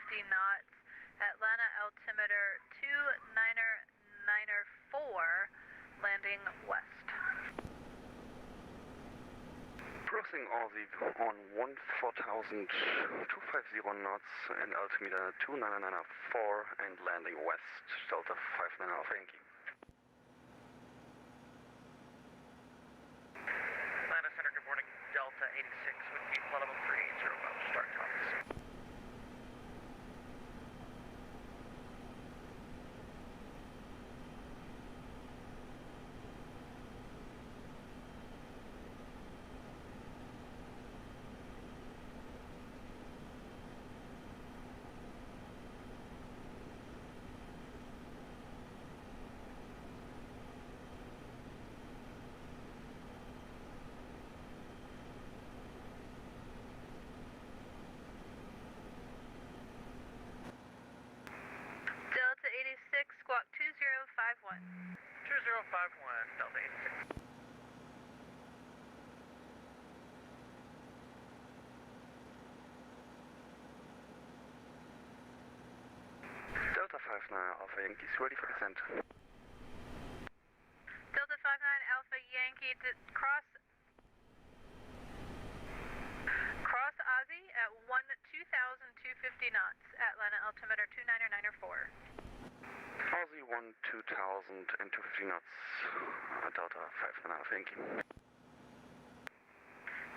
knots, Atlanta altimeter 2994, landing west. Crossing Aussie on 14,250 knots and altimeter 2994 and landing west, Delta 59 Alpha Yankee. Atlanta Center, good morning. Delta 86 with gate level 380 above start topics. Delta 86, squawk 2051. 2051, Delta 86. Delta 59 Alpha Yankee is ready for descent. Delta 59 Alpha Yankee, cross Aussie at 2,250 knots, Atlanta altimeter 2994. Aussie 2,250 knots, Delta 59 Alpha Yankee.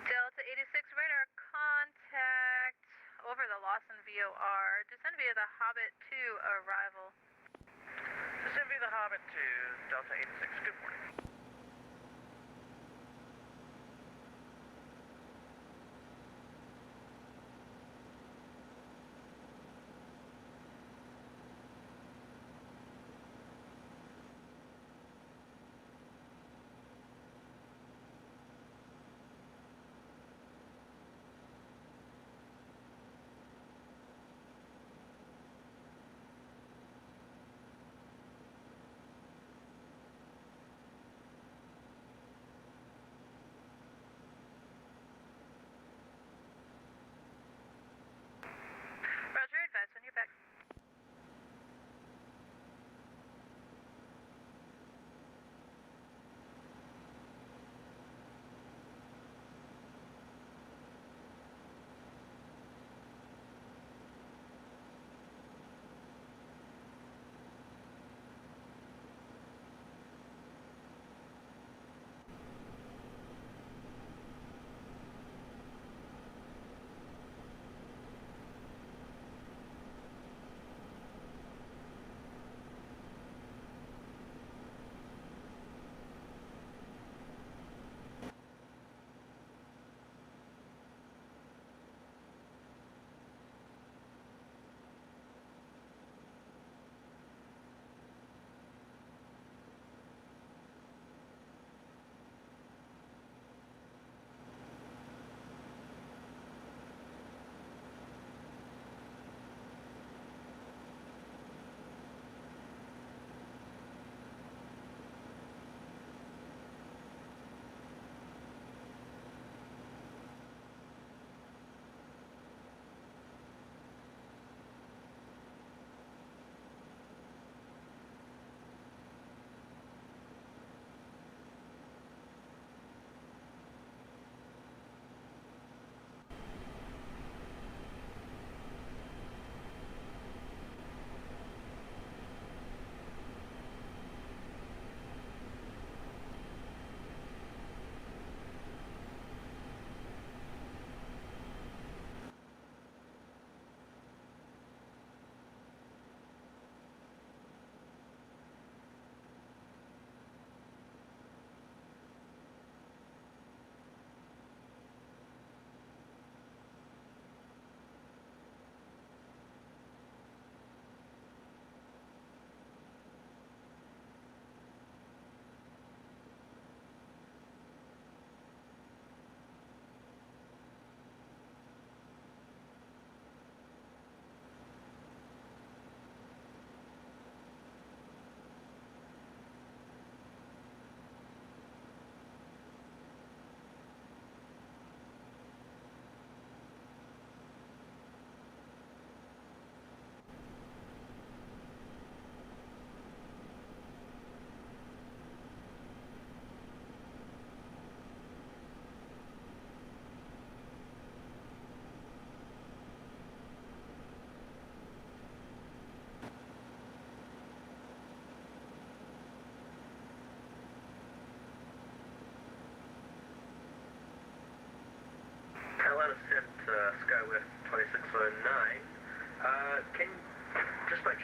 Delta 86 radar contact over the Lawson VOR. Descend via the Hobbit 2 arrival. Descend via the Hobbit to Delta 86, good morning.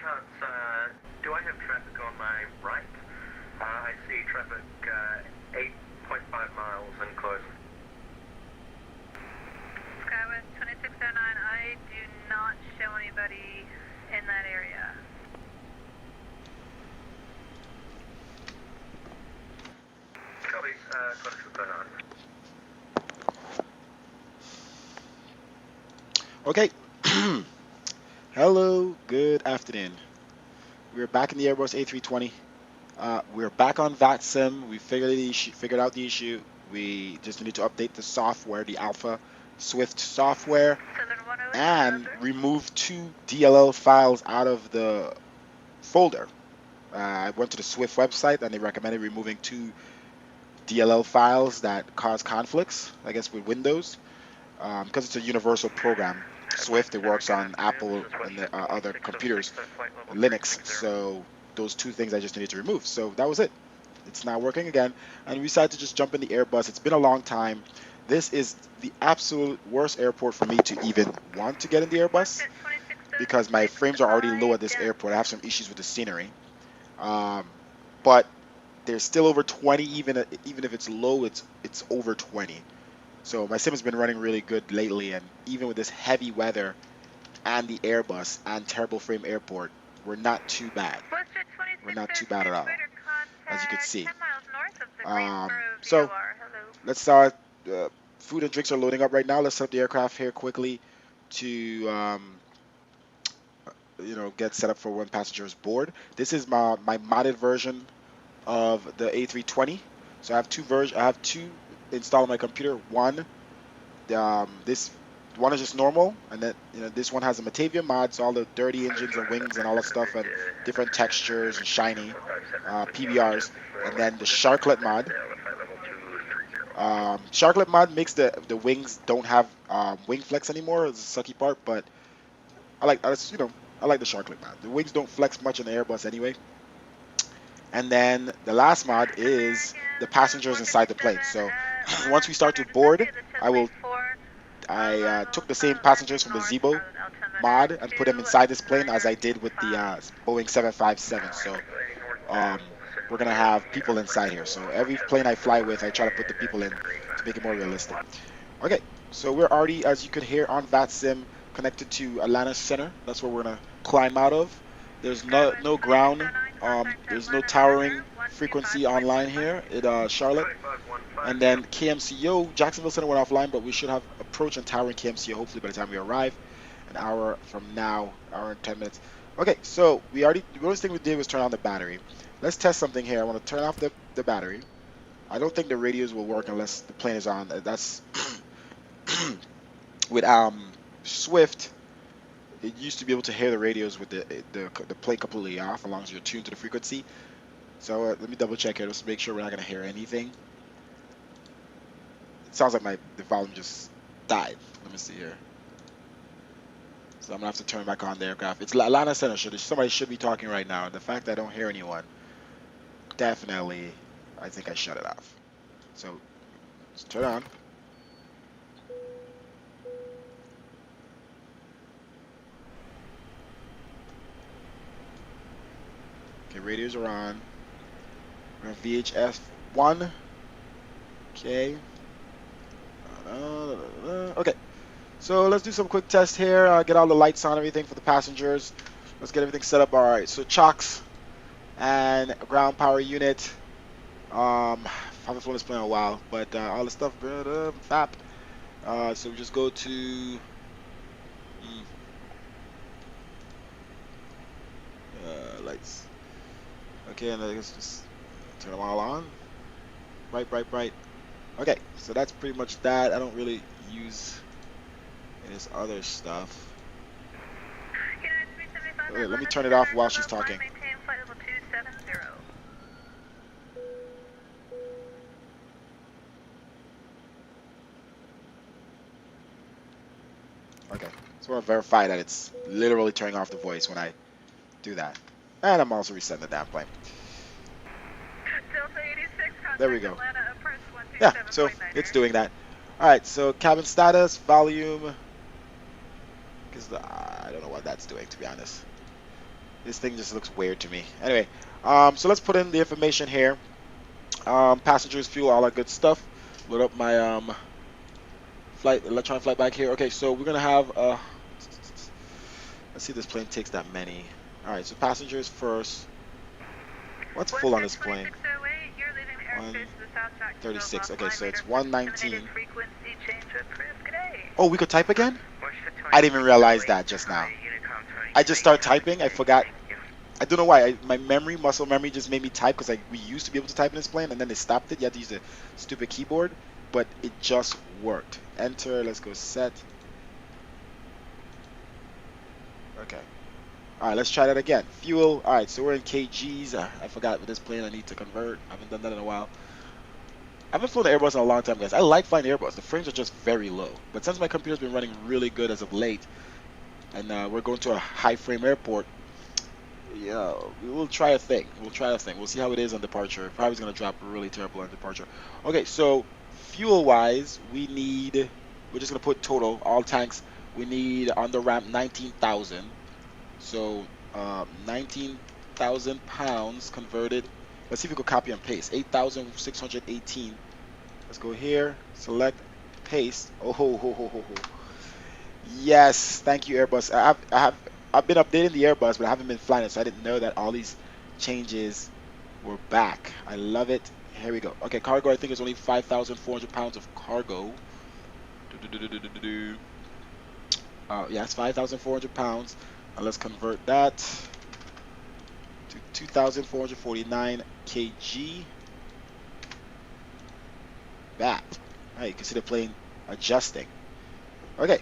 Cons, do I have traffic on my right? I see traffic 8.5 miles and close. Skywest 2609, I do not show anybody in that area. Copy, 2609. Okay. Hello, good afternoon. We're back in the Airbus A320. We're back on Vatsim. We figured out the issue. We just need to update the software, the Alpha Swift software, and remove 2 DLL files out of the folder. I went to the Swift website and they recommended removing 2 DLL files that cause conflicts, I guess, with Windows, because it's a universal program. Swift, it works on Apple and the, other computers, Linux. So those 2 things I just needed to remove. So that was it. It's not working again, and we decided to just jump in the Airbus. It's been a long time. This is the absolute worst airport for me to even want to get in the Airbus because my frames are already low at this airport. I have some issues with the scenery, but they're still over 20. Even if it's low, it's over 20. So my sim has been running really good lately, and even with this heavy weather and the Airbus and terrible frame airport, we're not too bad. We're not too bad at all, as you can see. So let's start. Food and drinks are loading up right now. Let's set up the aircraft here quickly to get set up for when passengers board. This is my modded version of the A320. So I have 2 versions. I have 2 installed on my computer. This one is just normal, and then this one has a Matavia mod, so all the dirty engines and wings and all that stuff, and different textures and shiny PBRs, and then the Sharklet mod. Sharklet mod makes the wings don't have wing flex anymore. It's a sucky part, but I like the Sharklet mod. The wings don't flex much in the Airbus anyway. And then the last mod is the passengers inside the plane. So once we start to board, I took the same passengers from the Zibo mod and put them inside this plane as I did with the Boeing 757. So we're gonna have people inside here. So every plane I fly with, I try to put the people in to make it more realistic. Okay, so we're already, as you could hear, on Vatsim, connected to Atlanta Center. That's where we're gonna climb out of. There's no ground. There's no towering frequency online here at Charlotte. And then KMCO, Jacksonville Center went offline, but we should have approach and towering KMCO hopefully by the time we arrive. An hour from now, hour and 10 minutes. Okay, so the first thing we did was turn on the battery. Let's test something here. I want to turn off the battery. I don't think the radios will work unless the plane is on. That's with Swift. It used to be able to hear the radios with the plane completely off, as long as you're tuned to the frequency. So let me double check here just to make sure we're not going to hear anything. It sounds like the volume just died. Let me see here. So I'm going to have to turn back on the aircraft. It's Atlanta Center. Somebody should be talking right now. The fact that I don't hear anyone, definitely, I think I shut it off. So let's turn on. Okay, radios are on. We're on VHF 1. Okay. Okay. So let's do some quick tests here. Get all the lights on, everything for the passengers. Let's get everything set up. All right. So chocks and ground power unit. I haven't flown this plane in a while, but all the stuff good. FAP. So we just go to lights. Okay, and let's just turn them all on. Bright, bright, bright. Okay, so that's pretty much that. I don't really use this other stuff. Okay, let me turn it off while she's talking. Okay, so I want to verify that it's literally turning off the voice when I do that. And I'm also resetting the damn plane. There we go. Yeah, so it's doing that. Alright, so cabin status, volume. Because I don't know what that's doing, to be honest. This thing just looks weird to me. Anyway, so let's put in the information here. Passengers, fuel, all that good stuff. Load up my electronic flight back here. Okay, so we're gonna have let's see if this plane takes that many. All right, so passengers first. What's full on this plane? 2608, you're leaving airspace to the south track. 36. Okay, so it's Frequency 119. change approved. Good day. Oh, we could type again? I didn't even realize that just now. I just started typing. I forgot. I don't know why. My muscle memory just made me type because we used to be able to type in this plane and then they stopped it. You had to use the stupid keyboard, but it just worked. Enter. Let's go set. Okay. All right, let's try that again. Fuel. All right, so we're in kgs. I forgot with this plane I need to convert. I haven't done that in a while. I haven't flown the Airbus in a long time, guys. I like flying the Airbus. The frames are just very low. But since my computer's been running really good as of late, and we're going to a high frame airport, yeah, we'll try a thing. We'll see how it is on departure. Probably going to drop really terrible on departure. Okay, so fuel-wise, we're just going to put total, all tanks. We need on the ramp 19,000. So 19,000 pounds converted. Let's see if we could copy and paste. 8,618. Let's go here. Select. Paste. Oh ho ho ho ho ho. Yes, thank you Airbus. I've been updating the Airbus, but I haven't been flying it, so I didn't know that all these changes were back. I love it. Here we go. Okay, cargo. I think it's only 5,400 pounds of cargo. Yeah, it's 5,400 pounds. And let's convert that to 2,449 kg. That. Hey, you can see the plane adjusting. Okay.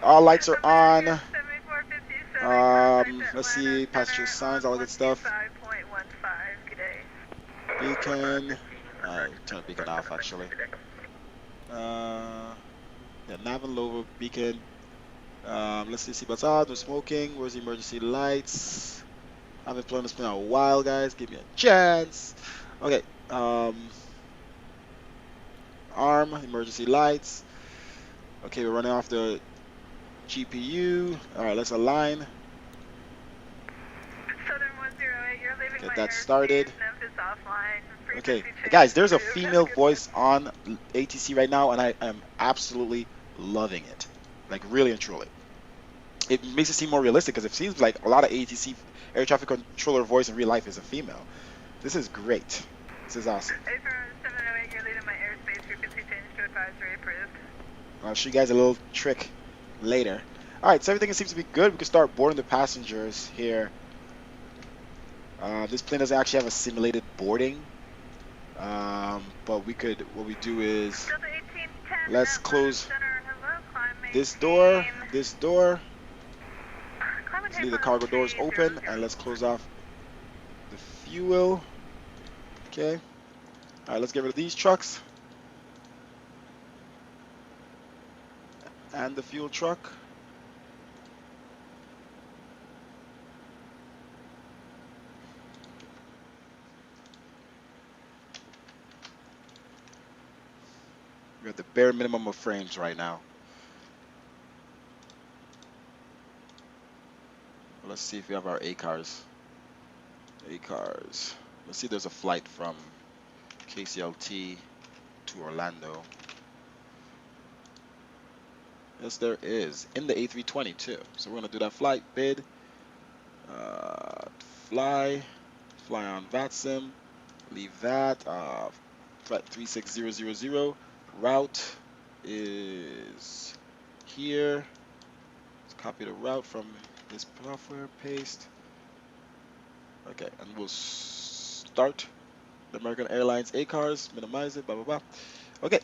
All lights are on. Let's see, passenger signs, all that good stuff. Beacon. Turn the beacon off actually. Yeah, nav and lower beacon. Let's see, seatbelts on, no smoking. Where's the emergency lights? I haven't flown this plane in a while, guys. Give me a chance. Okay. Arm, emergency lights. Okay, we're running off the GPU. Alright, let's align. Southern 108, you're leaving Get my that airspace, started. Memphis offline. Okay, Frequency guys, there's a change female approved. voice on ATC right now, and I am absolutely loving it. Like, really and truly. It makes it seem more realistic because it seems like a lot of ATC air traffic controller voice in real life is a female. This is great. This is awesome. 708, you're leaving my airspace. Frequency change to advisory approved. I'll show you guys a little trick later. Alright, so everything seems to be good. We can start boarding the passengers here. This plane doesn't actually have a simulated boarding. But what we do is, let's close this door, Let's leave the cargo doors open, and let's close off the fuel. Okay. Alright, let's get rid of these trucks. And the fuel truck. We're at the bare minimum of frames right now. Let's see if we have our ACARs. Let's see if there's a flight from KCLT to Orlando. Yes, there is. In the A320 too. So we're going to do that flight. Bid. Fly on Vatsim. Leave that. Flight 36000. Route is here. Let's copy the route from this software. Paste. Okay, and we'll start the American Airlines ACARs. Minimize it. Blah blah blah. Okay,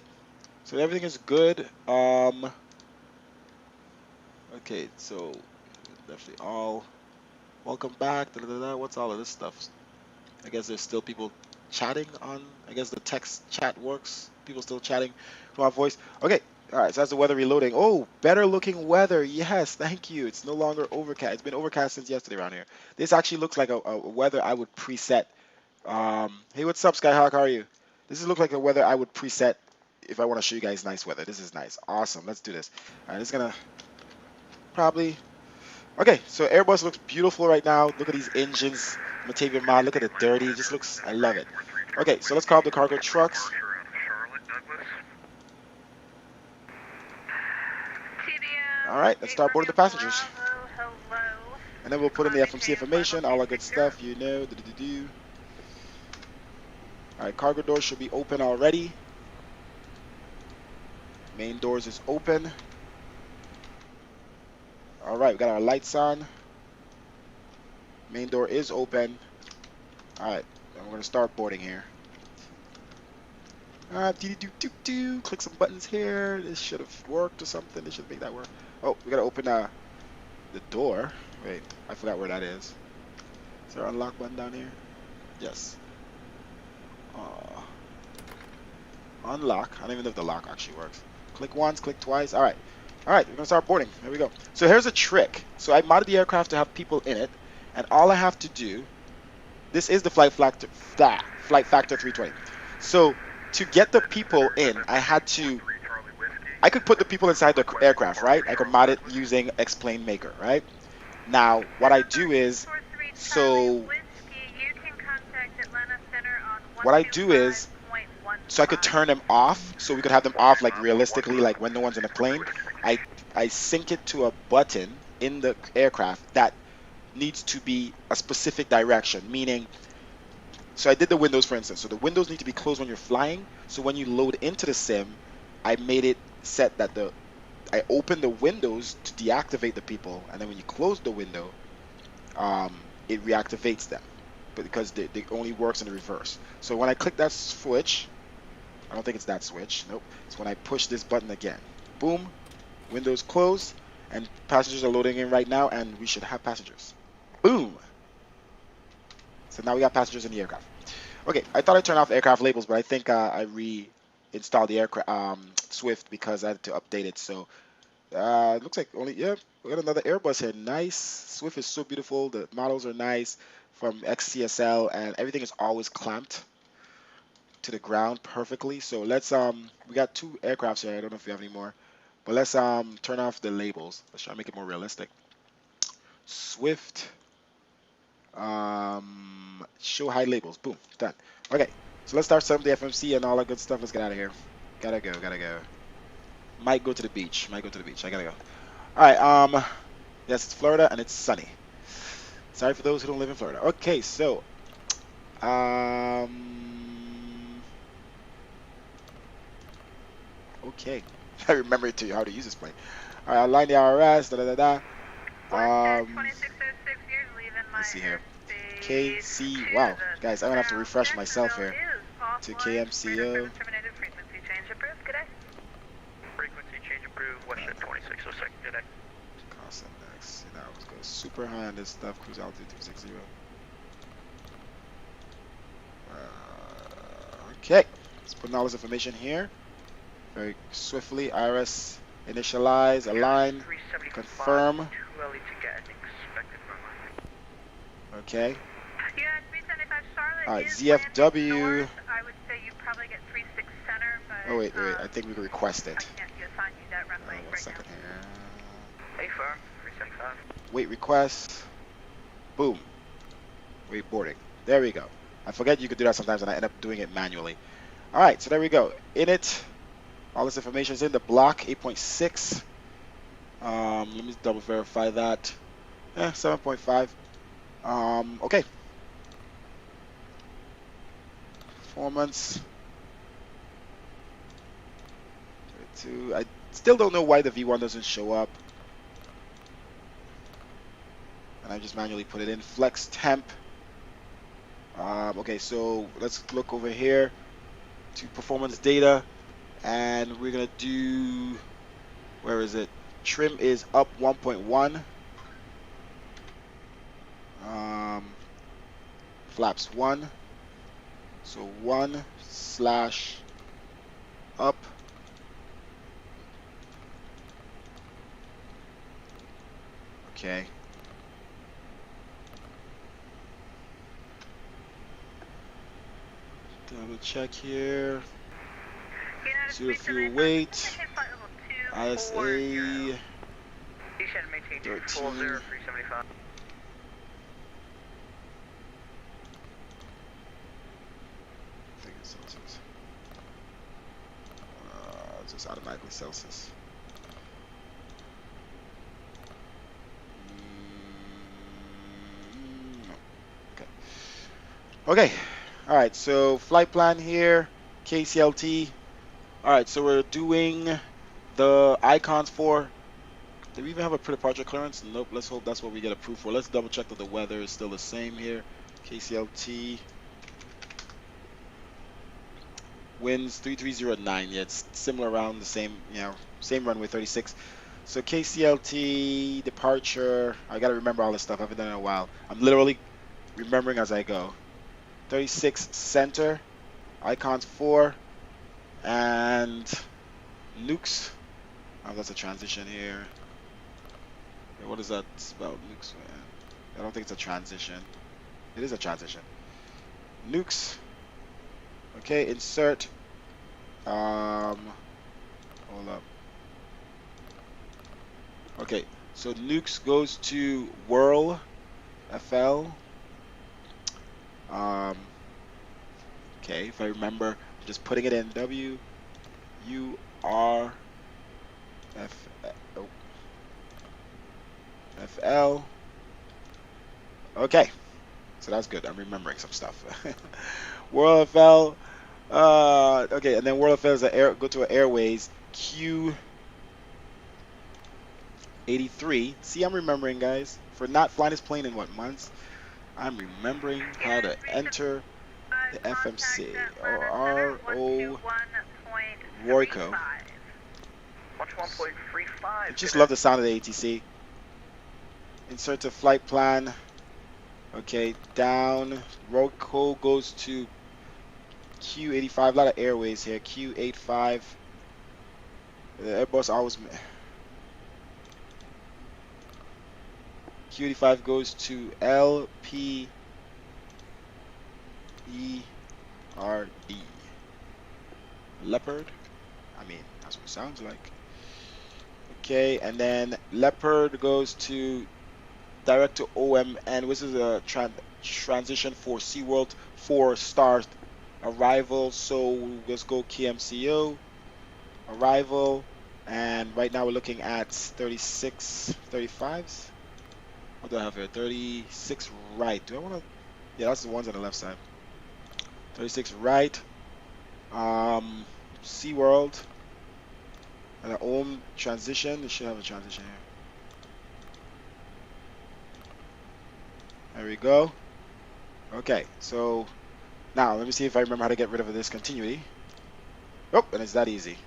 so everything is good. Okay, so definitely all welcome back. Da, da, da, da. What's all of this stuff? I guess there's still people chatting on. I guess the text chat works. People still chatting from our voice. Okay, all right. So that's the weather reloading. Oh, better looking weather. Yes, thank you. It's no longer overcast. It's been overcast since yesterday around here. This actually looks like a weather I would preset. Hey, what's up, Skyhawk? How are you? This looks like a weather I would preset if I want to show you guys nice weather. This is nice. Awesome. Let's do this. All right, it's gonna probably Okay, so Airbus looks beautiful right now. Look at these engines, Matavia mod. Look at it dirty. It just looks, I love it. Okay, so let's call up the cargo trucks. All right, let's start boarding the passengers. And then we'll put in the FMC information, all that good stuff, you know. All right, cargo doors should be open already. Main doors is open. All right, we got our lights on. Main door is open. All right, and we're gonna start boarding here. Click some buttons here. This should have worked or something. This should make that work. Oh, we gotta open the door. Wait, I forgot where that is. Is there an unlock button down here? Yes. Unlock. I don't even know if the lock actually works. Click once, click twice. All right. All right, we're gonna start boarding. Here we go. So here's a trick. So I modded the aircraft to have people in it, and all I have to do, this is the flight factor 320. So to get the people in, I could put the people inside the aircraft, right? I could mod it using xplane maker, right? Now, what I do is, so I could turn them off, so we could have them off like realistically, like when no one's in the plane. I sync it to a button in the aircraft that needs to be a specific direction, meaning, so I did the windows for instance. So the windows need to be closed when you're flying. So when you load into the sim, I made it set that I open the windows to deactivate the people, and then when you close the window, it reactivates them, but because it only works in the reverse. So when I click that switch, I don't think it's that switch. Nope. It's when I push this button again. Boom. Windows closed, and passengers are loading in right now, and we should have passengers. Boom. So now we got passengers in the aircraft. Okay, I thought I turned off aircraft labels, but I think I reinstalled the aircraft Swift because I had to update it. So it looks like we got another Airbus here. Nice. Swift is so beautiful. The models are nice from XCSL, and everything is always clamped to the ground perfectly. So let's we got 2 aircrafts here. I don't know if we have any more, but let's turn off the labels. Let's try to make it more realistic. Swift show hide labels. Boom, done. Okay, so let's start setting the FMC and all that good stuff. Let's get out of here. Gotta go. Might go to the beach. I gotta go. All right, yes, it's Florida and it's sunny. Sorry for those who don't live in Florida. Okay, so okay. I remember how to use this plane. All right, align the RS. Let's see here. KC. Wow, guys, I'm gonna have to refresh myself here. To KMCO. Frequency change approved. Western 2606. Good day. Constant X. Now let's go super high on this stuff. Cruise altitude 260. Okay, let's put in all this information here. Very swiftly. IRS initialize, align, confirm. Okay. Alright, ZFW. I would say you probably get 36 center, but oh wait, I think we can request it. I can't assign you that runway One right second now. here. Hey, firm. 375. Wait request. Boom. Wait boarding. There we go. I forget you could do that sometimes, and I end up doing it manually. All right, so there we go. In it, all this information is in the block 8.6. Let me double verify that. 7.5. Okay. Performance. 32. I still don't know why the V1 doesn't show up. And I just manually put it in. Flex temp. Okay, so let's look over here to performance data, and we're gonna do, where is it? Trim is up 1.1. Flaps 1. So 1/up. Okay. Double check here. Zero fuel weight. ISA 375. I think it's Celsius. It's just automatically Celsius. No. Okay. All right. So flight plan here, KCLT. All right. So we're doing the icons for. Do we even have a pre-departure clearance? Nope. Let's hope that's what we get approved for. Let's double check that the weather is still the same here. KCLT. Winds 3309. Yeah, it's similar around the same, same runway 36. So KCLT departure. I gotta remember all this stuff. I haven't done it in a while. I'm literally remembering as I go. 36 center, icons 4, and nukes. Oh, that's a transition here. What is that spelled? Nukes. I don't think it's a transition. It is a transition. Nukes. Okay, insert. Hold up. Okay, so nukes goes to whirl FL. Okay, if I remember, I'm just putting it in W U R F oh, FL. Okay, so that's good. I'm remembering some stuff. Whirl FL. Okay, and then Whirl FL is go to an airways Q83. See, I'm remembering, guys. For not flying this plane in what months? I'm remembering how to enter the FMC or RO Royco. 121.35. I just love the sound of the ATC. Insert to flight plan. Okay, down. Royco goes to Q85. A lot of airways here. Q85. The Airbus always. Q85 goes to LPERD. Leopard. I mean, that's what it sounds like. Okay, and then Leopard goes to direct to OMN, which is a transition for SeaWorld 4 stars arrival. So let's go KMCO arrival, and right now we're looking at 36, 35s. What do I have here? 36 right. Do I want to? Yeah, that's the ones on the left side. 36 right. SeaWorld. And an OM transition. It should have a transition here. There we go. Okay, so now let me see if I remember how to get rid of this continuity. Oh, and it's that easy.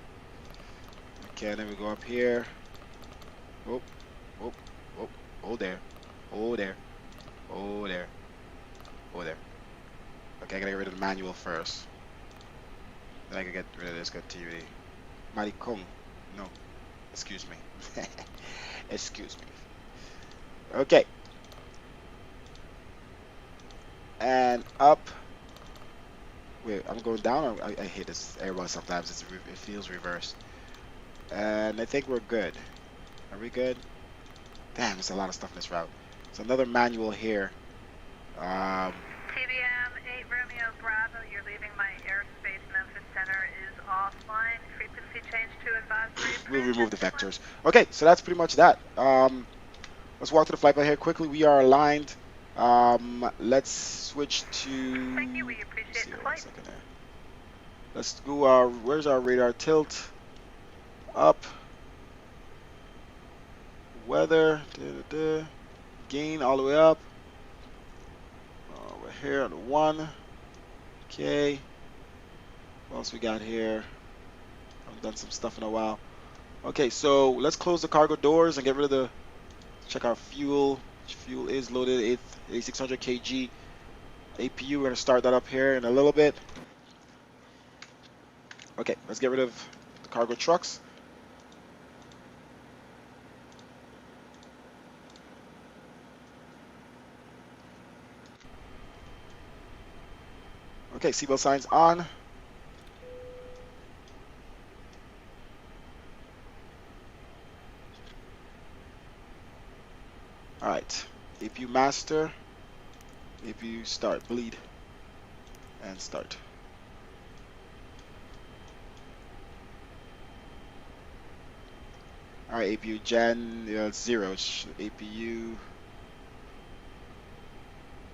Okay, and then we go up here. Oh, oh, oh, oh there. Oh there. Oh there. Oh there. Okay, I gotta get rid of the manual first. Then I can get rid of this continuity. Maricon. No. Excuse me. Excuse me. Okay. And up. Wait, I'm going down. I hate this Airbus sometimes. It feels reversed. And I think we're good. Are we good? Damn, there's a lot of stuff in this route. So another manual here. TBM 8 Romeo Bravo, you're leaving my airspace. Memphis Center is offline. Frequency change to advisory. We'll remove the vectors. Okay, so that's pretty much that. Let's walk to the flight plan here quickly. We are aligned. Let's switch to. Thank you. We appreciate the flight. Let's go. Where's our radar tilt? Up. Weather. Gain all the way up. We're here on the 1. Okay. What else we got here? I've done some stuff in a while. Okay, so let's close the cargo doors and get rid of the. Check our fuel. Fuel is loaded. 8600 kg APU. We're gonna start that up here in a little bit. Okay, let's get rid of the cargo trucks. Okay, seatbelt signs on. Alright. APU master. APU start. Bleed. And start. Alright, APU gen 0. APU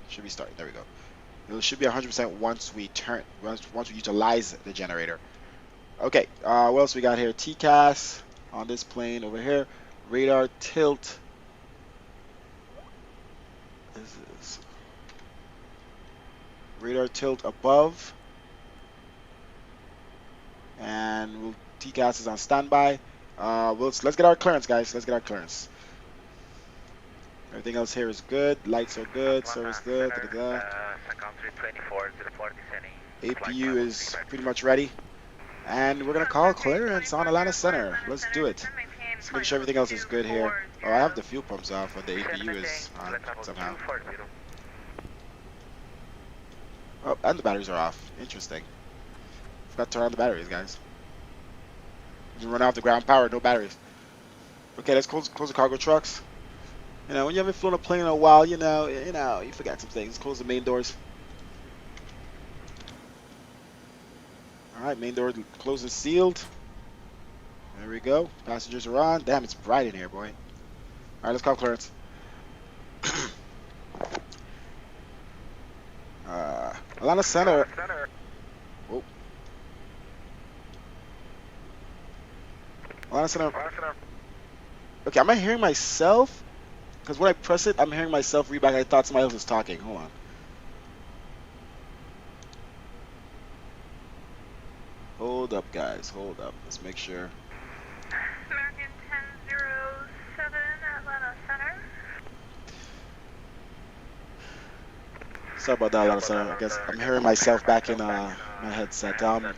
should be starting. There we go. It should be 100% once we utilize the generator. Okay, what else we got here? TCAS on this plane over here. Radar tilt. This is radar tilt above. And TCAS is on standby. Let's get our clearance, guys. Let's get our clearance. Everything else here is good. Lights are good. Service good. APU is pretty much ready. And we're going to call clearance on Atlanta Center. Let's do it. Let's make sure everything else is good here. Oh, I have the fuel pumps off, but the APU is on somehow. Oh, and the batteries are off. Interesting. Forgot to turn on the batteries, guys. You run off the ground power, no batteries. Okay, let's close the cargo trucks. You know, when you haven't flown a plane in a while, you forget some things. Close the main doors. Alright, main door closed and sealed. There we go. Passengers are on. Damn, it's bright in here, boy. Alright, let's call clearance. Atlanta Center. Whoa. Atlanta Center. Okay, am I hearing myself? Because when I press it, I'm hearing myself read back. I thought somebody else was talking. Hold on. Hold up, guys. Hold up. Let's make sure. American 1007, Atlanta Center. Sorry about that, Atlanta Center. I guess I'm hearing myself back in my headset. Atlanta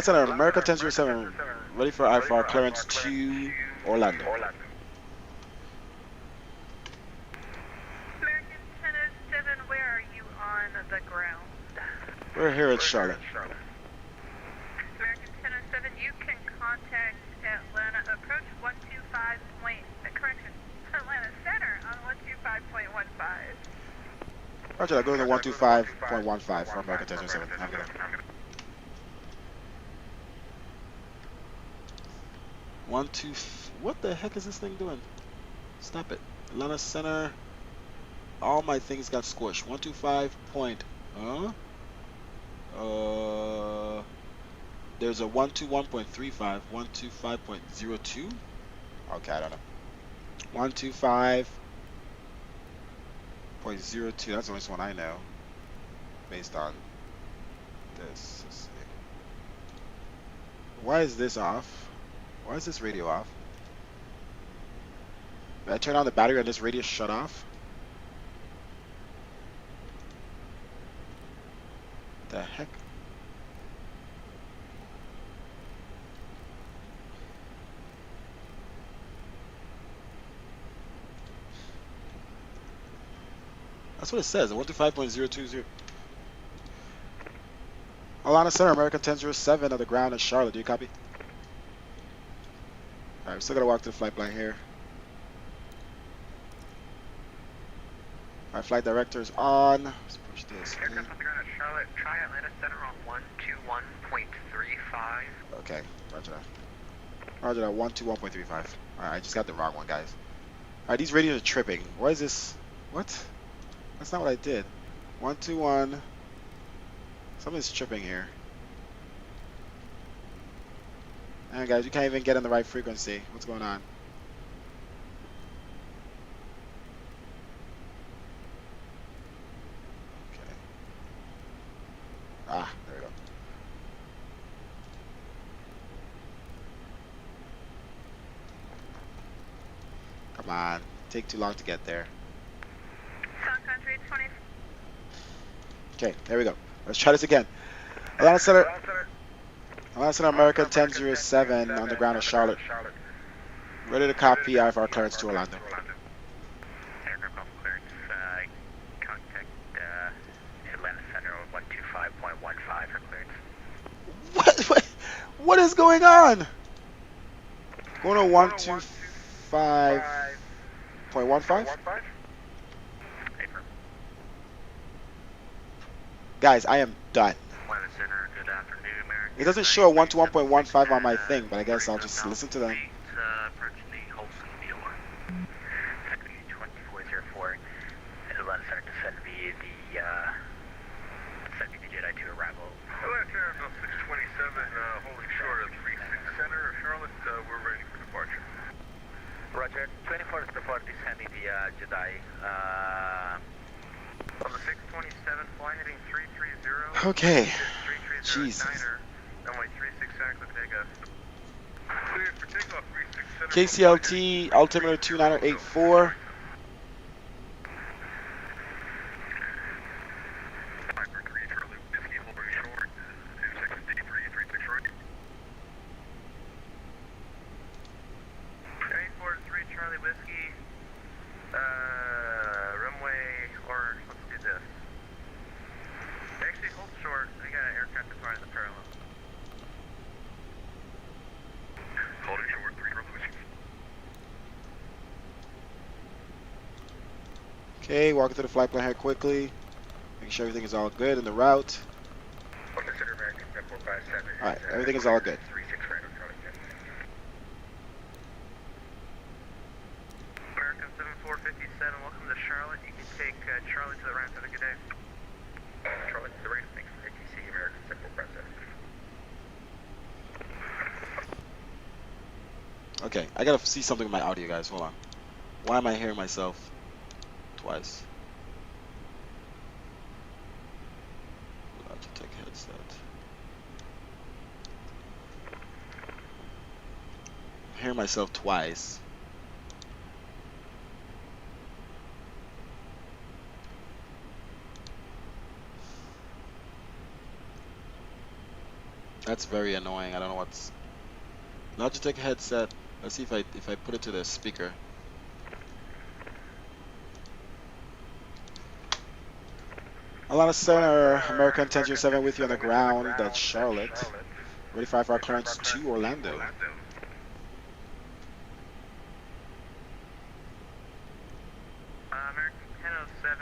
Center, American 1007, ready for IFR clearance to Orlando. American 1007, where are you on the ground? We're here at Charlotte. American 1007, you can contact Atlanta approach 125 correction, Atlanta Center on 125.15. Roger, go to 125.15 for American 1007. Have a good one. 12. What the heck is this thing doing? Stop it. Atlanta Center. All my things got squished. 125 point. There's a 121.35, 125.02. Okay, I don't know. 125.02. That's the only one I know. Based on this. Let's see. Why is this off? Why is this radio off? Did I turn on the battery and this radio shut off? The heck? That's what it says, 125.020. Atlanta Center, American 1007 on the ground in Charlotte. Do you copy? Alright, we're still gonna walk to the flight plan here. Alright, flight director is on. Let's push this. Aircraft on the ground at Charlotte, try Atlanta Center on 121.35. Okay, roger that. Roger that, 121.35. Alright, I just got the wrong one, guys. Alright, these radios are tripping. Why is this? What? That's not what I did. 121. Something's tripping here. And guys, you can't even get on the right frequency. What's going on? Okay. Ah, there we go. Come on. Take too long to get there. Sun Country 20. Okay, there we go. Let's try this again. Atlanta Center, American 1007 on the ground in Charlotte. Ready to copy IFR clearance to Orlando. Aircraft off clearance, contact Atlanta Center on 125.15 for clearance. What is going on? Going to 125.15? Guys, I am done. Atlanta Center, good afternoon, American. It doesn't show 1 to 1.15 on my thing, but I guess I'll just listen to them. Approaching the Holston Field. 2404. Atlanta Center descend via the Jedi 2 arrival. Atlanta Airfield 627, holding short of 36 Center, Charlotte, we're ready for departure. Roger, 2404 descending via Jedi. On the 627, fly heading 330. Okay. 330 Jesus. Niner, runway 36 Center, click takeoff. Cleared for takeoff, 36 Center. KCLT altimeter 2984. Piper 3, Charlie Whiskey, holding short, 26D336 right. 343 Charlie Whiskey, runway, or let's do this. Actually, hold short. We got an aircraft departing the parallel. Holding short, 3 Charlie Whiskey. Okay, walking through the flight plan here quickly. Making sure everything is all good in the route. Consider American 457. Alright, everything is all good. 36 Randall Charlie. American 7457, welcome to Charlotte. You can take Charlie to the ramp. Have a good day. Charlotte to the ramp. Thanks for ATC, American 7457. Okay, I gotta see something with my audio, guys. Hold on. Why am I hearing myself twice? Logitech headset. I'm hearing myself twice. That's very annoying. I don't know what's Logitech headset. Let's see if I put it to the speaker. Atlanta Center, American 1007 with you on the ground. That's Charlotte. Ready for our clearance to Orlando. American 1007,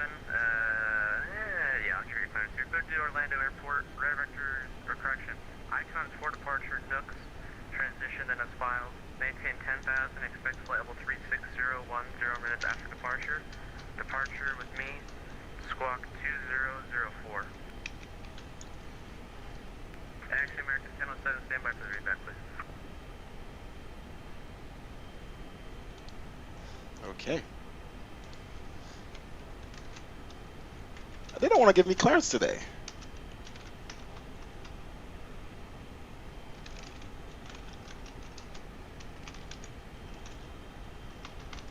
yeah, I'll trade clearance. You're cleared to Orlando Airport. Red vectors, or correction, icons for departure, nooks, transition, and as files. Maintain 10,000, expect flight level 360, 0 minutes after departure. Departure with me, squawk 2004. Actually, American 1007, stand by for the readback, please. Okay. They don't want to give me clearance today.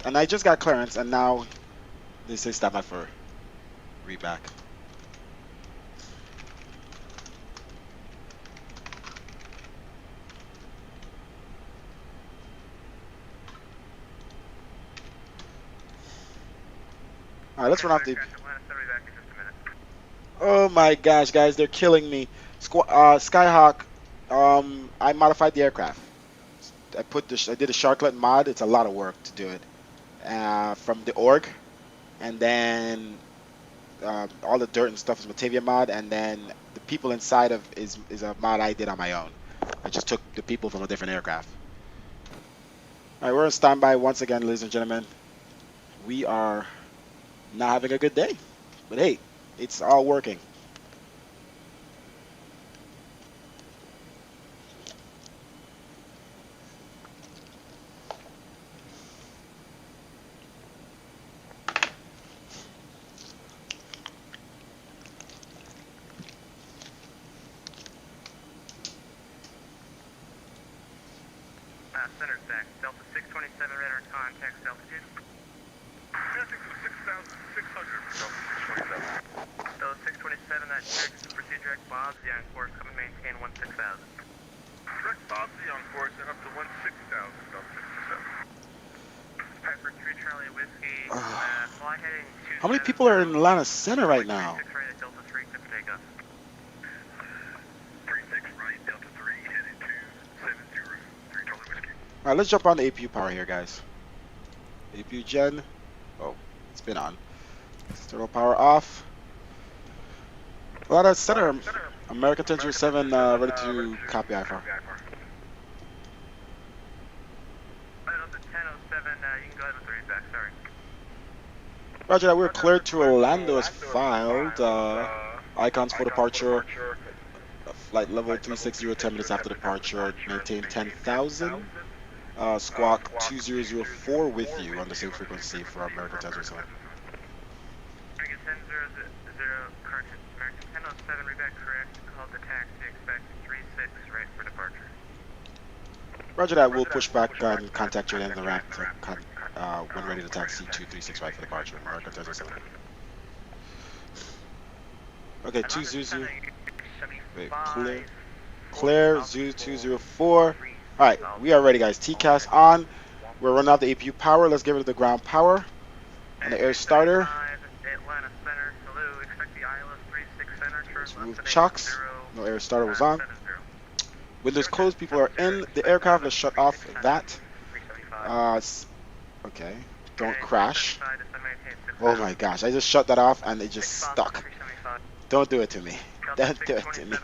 And I just got clearance, and now they say stop by for readback. All right, let's run off the. Oh my gosh, guys, they're killing me. Skyhawk, I modified the aircraft. I did a Sharklet mod. It's a lot of work to do it. From the org, and then all the dirt and stuff is Batavia mod, and then the people inside of is a mod I did on my own. I just took the people from a different aircraft. All right, we're on standby once again, ladies and gentlemen. We are not having a good day, but hey, it's all working. Center stack, Delta 627 radar contacts altitude. Passing to 6,600, Delta 627, that checks proceed direct Bobsy on course, come and maintain 16,000. Direct Bobsy on course and up to 16,000, Delta 627. Piper 3 Charlie Whiskey, fly heading 2. How many people are in Atlanta Center right now? 6 right at Delta 3, click takeoff. 36 right, Delta 3, headed to 70, 3 Charlie Whiskey. All right, let's jump on the APU power here, guys. APU gen. Oh, it's been on. External power off. Well, that's center. American 1007 ready to copy IFR. Right on the 1007, you can go ahead with the readback, sorry. Roger that. We're cleared to Orlando as filed. Icons for departure. Flight level 360, 10 minutes after departure. Maintain 10,000. Squawk 2004 with you on the same frequency for American 1007. American 1000, correction. American 1007, readback correct. Called the taxi, expect 36 right for departure. Roger that. We'll push back and contact you in the ramp to when ready to taxi 236 right for departure. American 1007. Okay, 2 Zuzu. Wait, clear. Zoo 204. Alright, we are ready, guys. TCAS on. We're running out the APU power. Let's give it the ground power. And the air starter. Let's remove chocks. No air starter was on. Windows closed. People are in the aircraft. Let's shut off that. Okay. Don't crash. Oh my gosh. I just shut that off and it just stuck. Don't do it to me. Don't do it to me.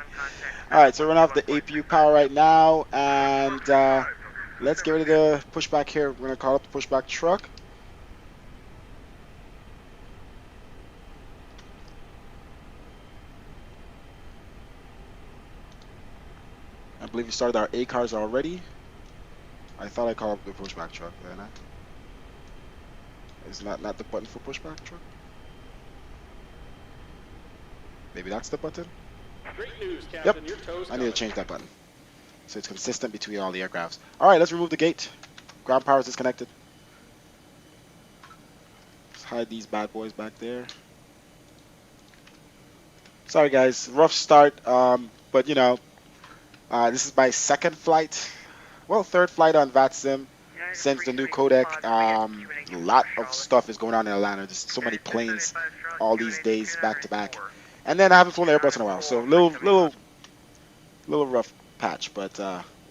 Alright, so we're running off the APU power right now. And let's get rid of the pushback here. We're going to call up the pushback truck. I believe we started our A cars already. I thought I called up the pushback truck. Did I not? Is not the button for pushback truck? Maybe that's the button? Great news, Captain. Yep. Your toes I need to change that button so it's consistent between all the aircrafts. Alright, let's remove the gate. Ground power is disconnected. Let's hide these bad boys back there. Sorry guys, rough start, but you know, this is my second flight. Well, third flight on Vatsim since the new codec. A lot of stuff is going on in Atlanta. There's so many planes all these days back to back. And then I haven't flown Airbus in a while, so little rough patch, but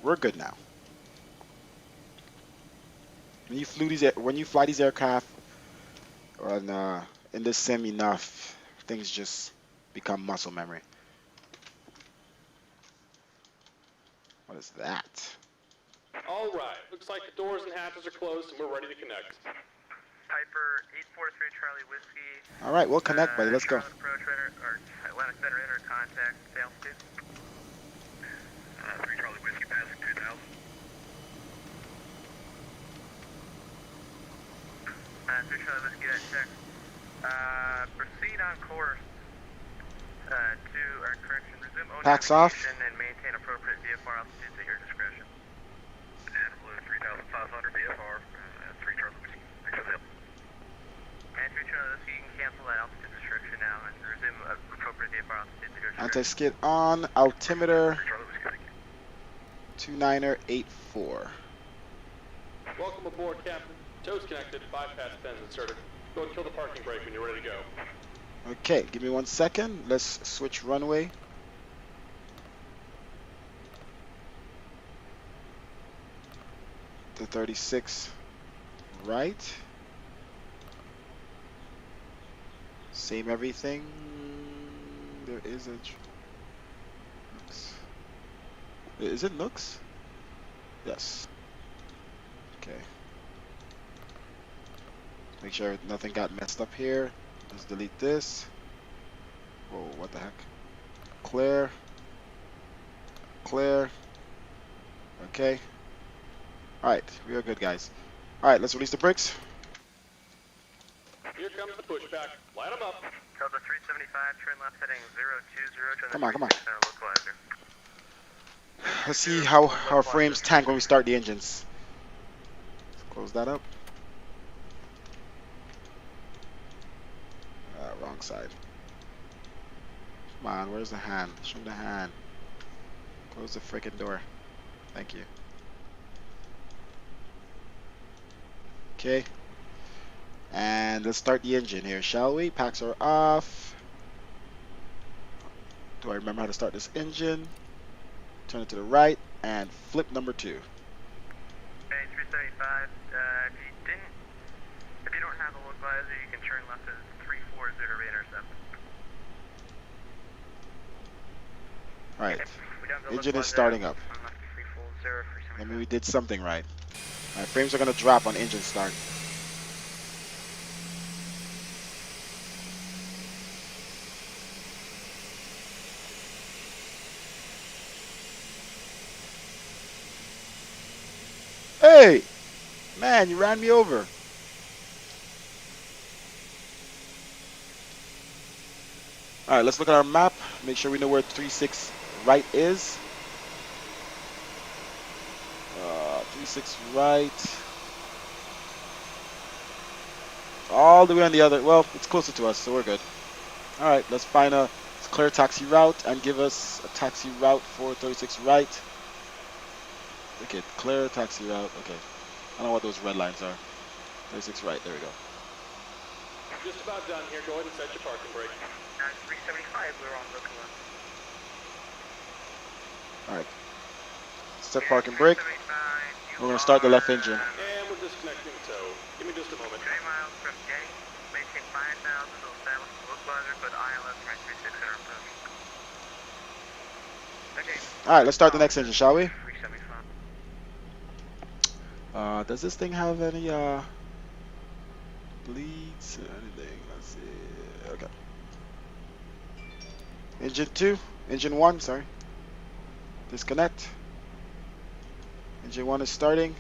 we're good now. When you fly these aircraft on in this sim enough, things just become muscle memory. What is that? All right. Looks like the doors and hatches are closed and we're ready to connect. Piper 843 Charlie Whiskey. All right, we'll connect, buddy. Let's go. Approach radar, or Atlanta Center enter contact. Sail speed. 3 Charlie Whiskey passing 2000. 3 Charlie Whiskey, that check. Proceed on course to, or correction, resume own Packs off. and maintain appropriate VFR altitudes at your discretion. And blue 3,500 VFR, 3 Charlie Whiskey. And 3 Charlie Whiskey, you can cancel that altitude restriction now and resume appropriate VFR altitudes at your discretion. Anti-skid on. Altimeter 29er84. Welcome aboard, Captain. Toes connected, bypass pens inserted. Go and kill the parking brake when you're ready to go. Okay, give me 1 second. Let's switch runway. To 36 right. Same everything. There is a Nooks. Is it Nooks? Yes. Okay. Make sure nothing got messed up here. Let's delete this. Whoa, what the heck? Clear. Clear. Okay. Alright, we are good, guys. Alright, let's release the brakes. Here comes the pushback. Line them up. Delta 375, turn left heading 020. Come on, come on. Let's see how our frames tank when we start the engines. Let's close that up. Wrong side. Come on, where's the hand? Show me the hand. Close the freaking door. Thank you. Okay. And let's start the engine here, shall we? Packs are off. Do I remember how to start this engine? Turn it to the right and flip number 2. Okay, 375. If you don't have a look visor, you can turn left at 340 to re-intercept. Alright, We don't go engine is localizer. starting up. Free full 0 for I 75. mean, we did something right. Alright, frames are gonna drop on engine start. Hey! Man, you ran me over. Alright, let's look at our map. Make sure we know where 36 right is. 36 right. All the way on the other. Well, it's closer to us, so we're good. Alright, let's find a clear taxi route and give us a taxi route for 36 right. Okay, clear taxi route. Okay. I don't know what those red lines are. 36 right. There we go. Just about done here. Go ahead and set your parking brake. 375, we're on localizer. Alright. Set parking brake. We're going to start the left engine. And we're disconnecting tow. Give me just a moment. 3 miles from Jenny. Maintain 5,000 to establish the localizer, but ILS rank 36 are approaching. Okay. Alright, let's start the next engine, shall we? 375. Does this thing have any bleeds or anything? Let's see. Okay. Engine 1, sorry. Disconnect. Engine 1 is starting.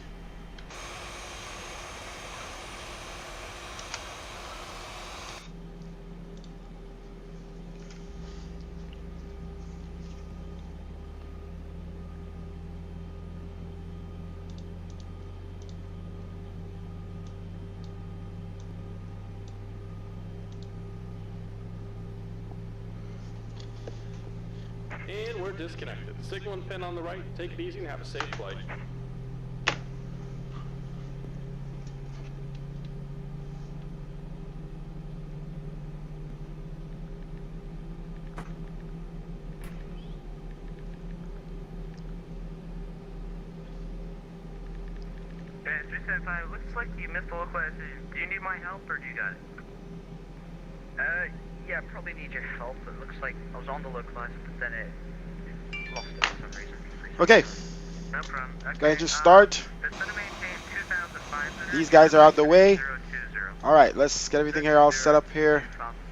And we're disconnected. Signal and pin on the right. Take it easy and have a safe flight. Yeah, 375, looks like you missed the localizer. Do you need my help or do you got it? Yeah, probably need your help. It looks like I was on the localizer, but then it lost it for some reason. Okay. No problem. Okay, Go ahead, just start. It's gonna maintain 2,500. These guys are out the way. 020. Alright, let's get everything here all set up here.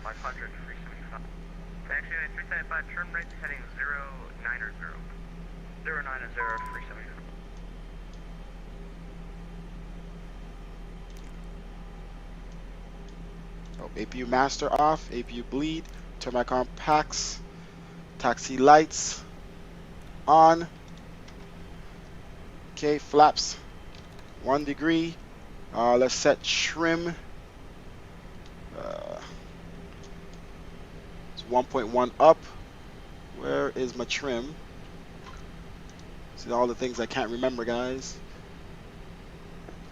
500, 375. Actually, 375, turn right heading 090. 090, 375. Oh, APU master off, APU bleed, turn my compacts, taxi lights on. Okay, flaps 1 degree. Let's set trim. It's 1.1 up. Where is my trim? See all the things I can't remember, guys.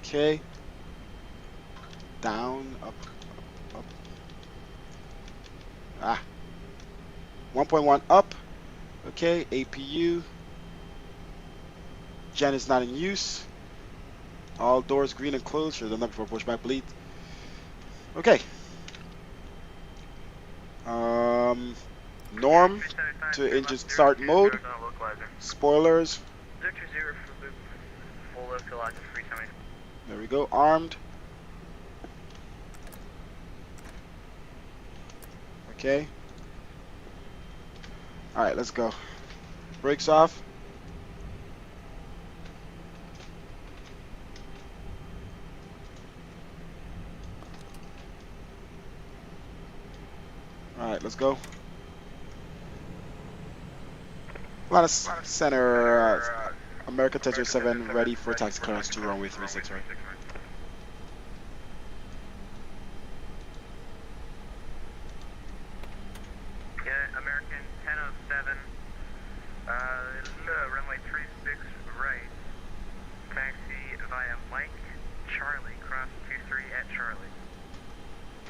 Okay. Down, up. 1.1 up. Okay, APU. Gen is not in use. All doors green and closed. Should have done that before pushback bleed. Okay. Norm to engine start mode. Spoilers. 020 for loop. Full localizer 370. There we go. Armed. Okay. Alright, let's go. Brakes off. Alright, let's go. A lot of center American Tesla 7 ready for taxi clearance to runway 36, right? Yeah, American 1007. Runway 36 right. Taxi via Mike Charlie, cross 23 at Charlie.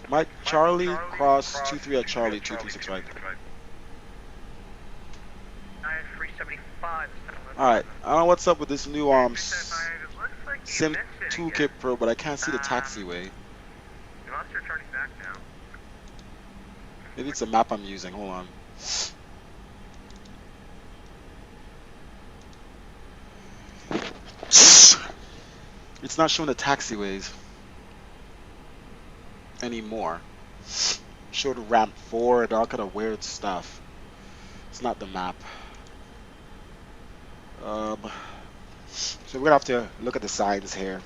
Mike Charlie, cross 23 at Charlie, 236 right. 375. Alright, I don't know what's up with this new Sim missed it Toolkit again. Pro, but I can't see the taxiway. Unless you're turning back now. Maybe it's a map I'm using. Hold on. It's not showing the taxiways anymore. Showed ramp 4 and all kind of weird stuff. It's not the map. So we're gonna have to look at the signs here.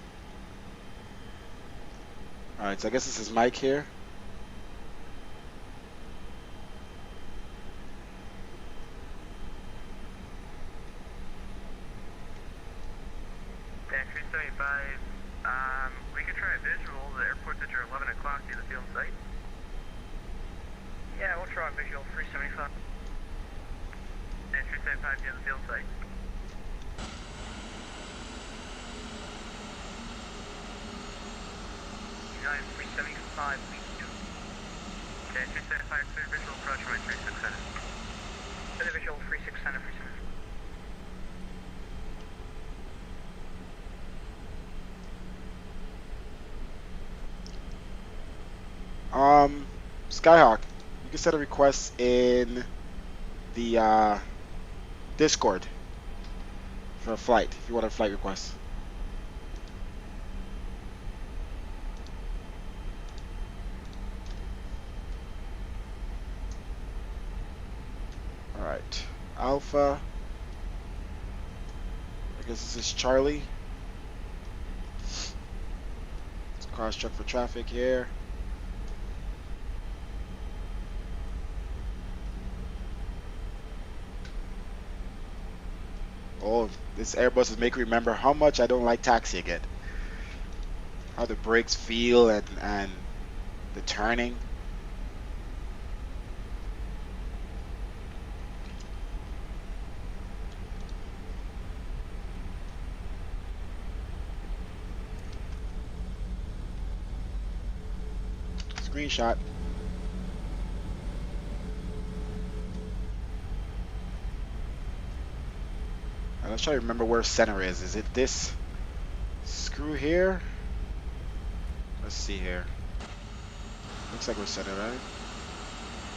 Alright, so I guess this is Mike here. Yeah, 375. We could try a visual. The airport's at your 11 o'clock near the field site. Yeah, we'll try a visual 375. Yeah, 375 near the field site. 375, we do. Okay, 375, clear visual approach my 36 center. Clear visual 36 center, 37. Skyhawk, you can send a request in the Discord for a flight if you want a flight request. Alright, Alpha. I guess this is Charlie. Let's cross check for traffic here. Oh, this Airbus is making me remember how much I don't like taxiing it. How the brakes feel and the turning. Screenshot. Let's try to remember where center is. Is it this screw here? Let's see here. Looks like we're center, right?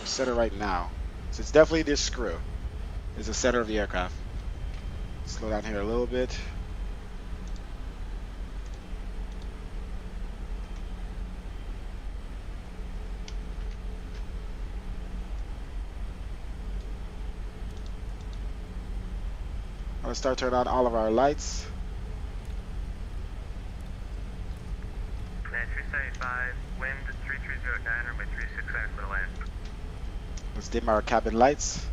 We're center right now. So it's definitely this screw. It's the center of the aircraft. Slow down here a little bit. Let's start turning on all of our lights. 375, wind 3309, runway 36 for the land. Let's dim our cabin lights.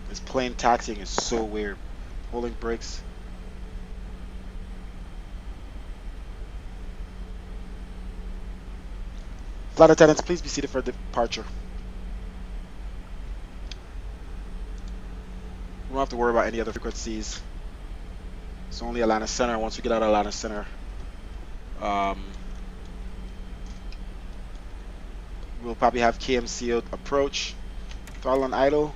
This plane taxiing is so weird. Holding brakes. Flight attendants, please be seated for departure. We don't have to worry about any other frequencies. It's only Atlanta Center. Once we get out of Atlanta Center, we'll probably have KMCO approach, throttle on idle,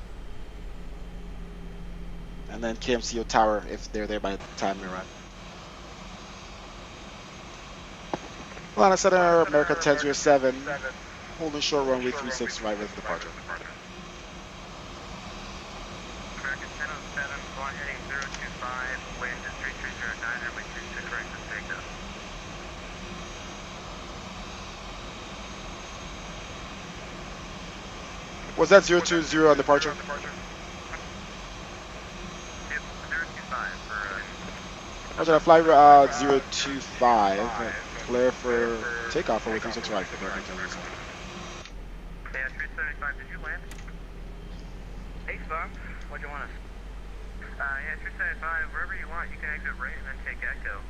and then KMCO tower if they're there by the time we arrive. Atlanta Center, America 1007, holding short runway 36 right with departure. American 1007, flying heading 025, wind 3309, runway 36 right for takeoff. Was that 020 on departure? 025 for Roger, fly 025, clear for takeoff over 36 right for American 1007. Yeah, 375, did you land? Hey, Spark, what'd you want us? Yeah, 375, wherever you want, you can exit right and then take Echo.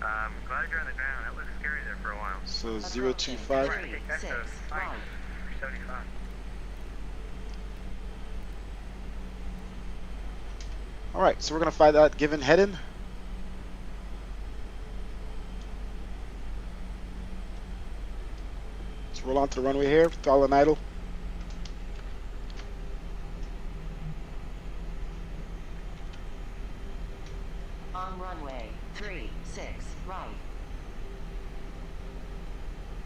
Glad you're on the ground, that looks scary there for a while. So 025. Right, take Echo, 375. Alright, so we're going to fly that given heading. Let's roll onto the runway here, throttle and idle. On runway 36, right.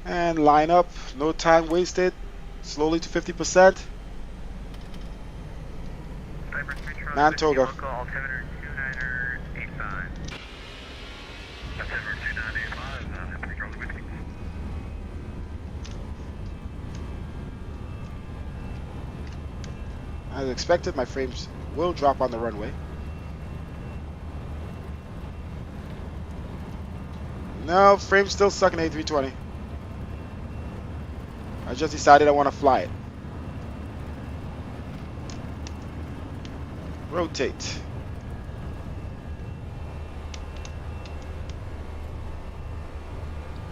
And line up, no time wasted. Slowly to 50%. Mantoga. Local altimeter 2985. Altimeter 2985, control whiskey. As expected, my frames will drop on the runway. No, frame's still stuck in A320. I just decided I want to fly it. Rotate.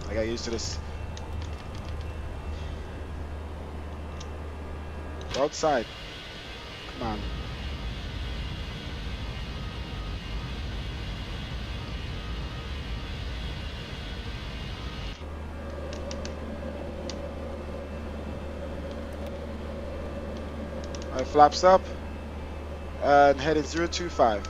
I got used to this. Go outside. Come on. Alright, flaps up. And headed 025.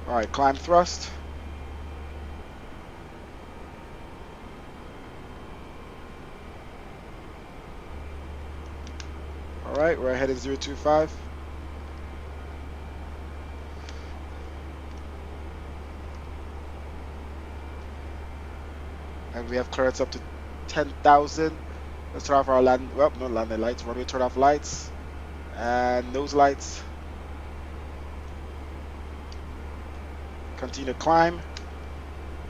Alright, climb thrust. Alright, we're headed 025. And we have clearance up to 10,000. Let's turn off our land, well, no landing lights. Runway turn off lights. And nose lights. Continue to climb.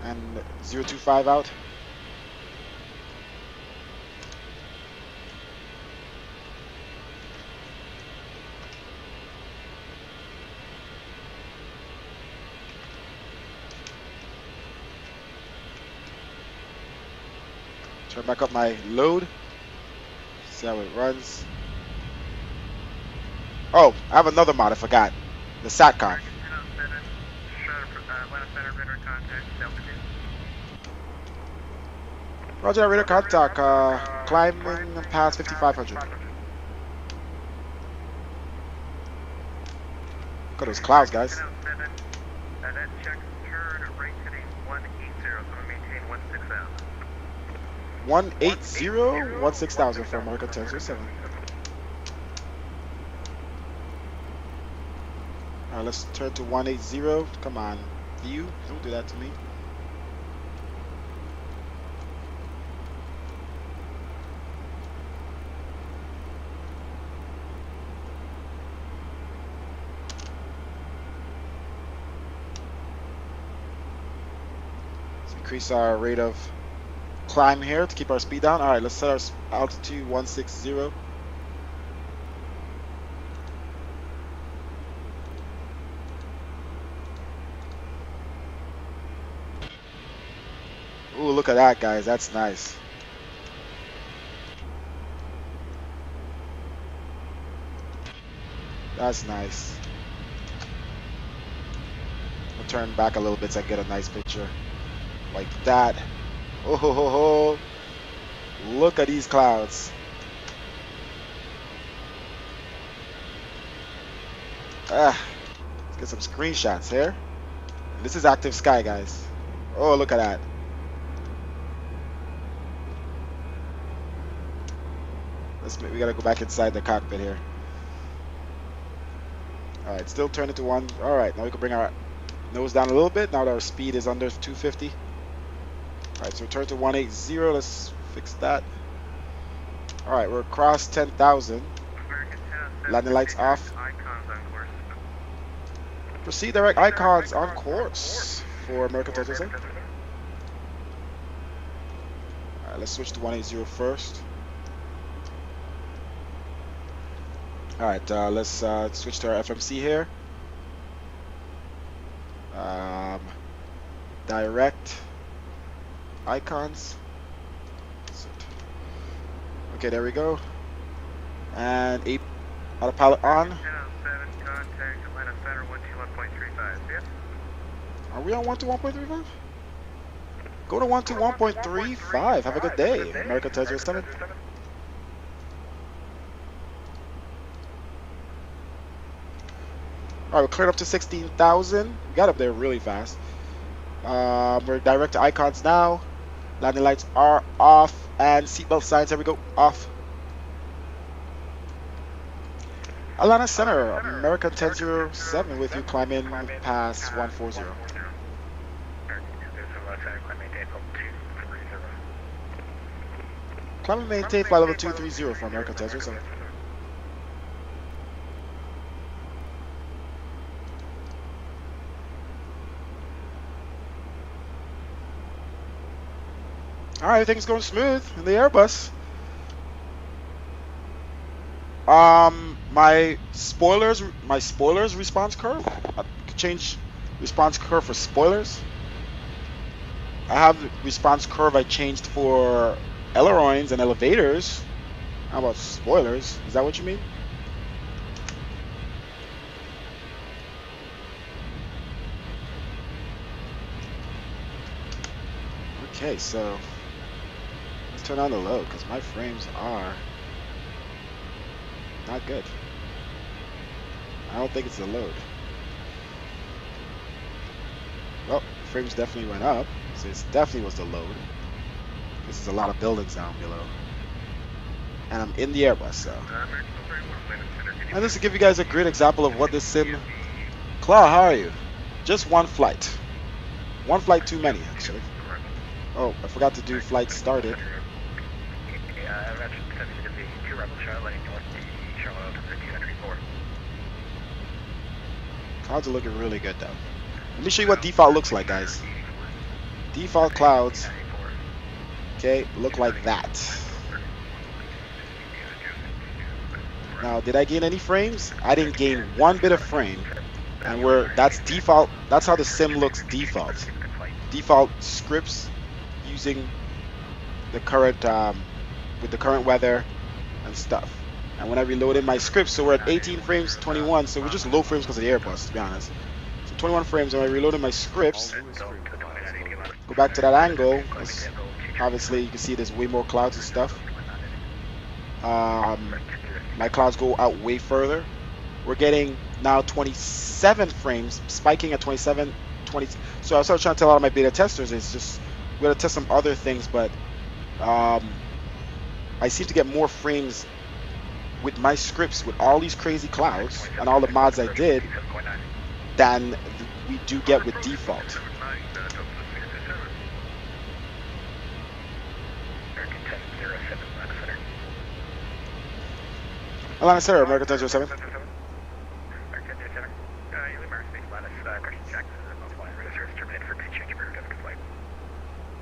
And 025 out. Turn back up my load. See how it runs. Oh, I have another mod I forgot. The SATCOM. Roger, radar contact. Climbing past 5,500. Look at those clouds, guys. 180, 16,000 for America 1007. Alright, let's turn to 180. Come on, view. Don't do that to me. Let's increase our rate of climb here to keep our speed down. Alright, let's set our altitude 160. Ooh, look at that, guys. That's nice. That's nice. I'll turn back a little bit so I get a nice picture. Like that. Oh, ho, ho, ho. Look at these clouds. Let's get some screenshots here. This is active sky, guys. Oh, look at that. We gotta go back inside the cockpit here. Alright, still turn it to 1. Alright, now we can bring our nose down a little bit. Now that our speed is under 250. Alright, so turn to 180. Let's fix that. Alright, we're across 10,000. Landing lights off. Proceed direct icons on course for American 1007. Alright, let's switch to 180 first. Alright, let's switch to our FMC here. Direct icons. Okay, there we go. And autopilot on. 1007, contact Atlanta Center 121.35. Yes? Are we on 121.35? Go to 121.35. Have a good day. America Tesla 7. All right, we're cleared up to 16,000. We got up there really fast. We're direct to icons now. Landing lights are off. And seatbelt signs, there we go, off. Atlanta Center, America 1007 with you climbing past 140. Climb and maintain flight level 230 for America 1007. Alright, everything's going smooth in the Airbus. My spoilers response curve. I could change response curve for spoilers. I have response curve I changed for ailerons and elevators. How about spoilers? Is that what you mean? Okay, so let's turn on the load because my frames are not good. I don't think it's the load. Well, frames definitely went up, so it definitely was the load. This is a lot of buildings down below. And I'm in the Airbus, so. And this will give you guys a great example of what this sim... Claw, how are you? Just one flight. One flight too many, actually. Oh, I forgot to do flight started. Clouds are looking really good, though. Let me show you what default looks like, guys. Default clouds, okay, look like that. Now, did I gain any frames? I didn't gain one bit of frame, and that's default. That's how the sim looks default. Default scripts using the current with the current weather and stuff. And when I reloaded my scripts, so we're at 18 frames, 21, so we're just low frames because of the Airbus, to be honest. So 21 frames, and when I reloaded my scripts, go back to that angle, obviously you can see there's way more clouds and stuff. My clouds go out way further. We're getting now 27 frames, spiking at 27, 20. So I was trying to tell a lot of my beta testers, it's just, we're going to test some other things, but I seem to get more frames with my scripts with all these crazy clouds and all the mods I did than we do get with default. Atlanta Center, America 1007.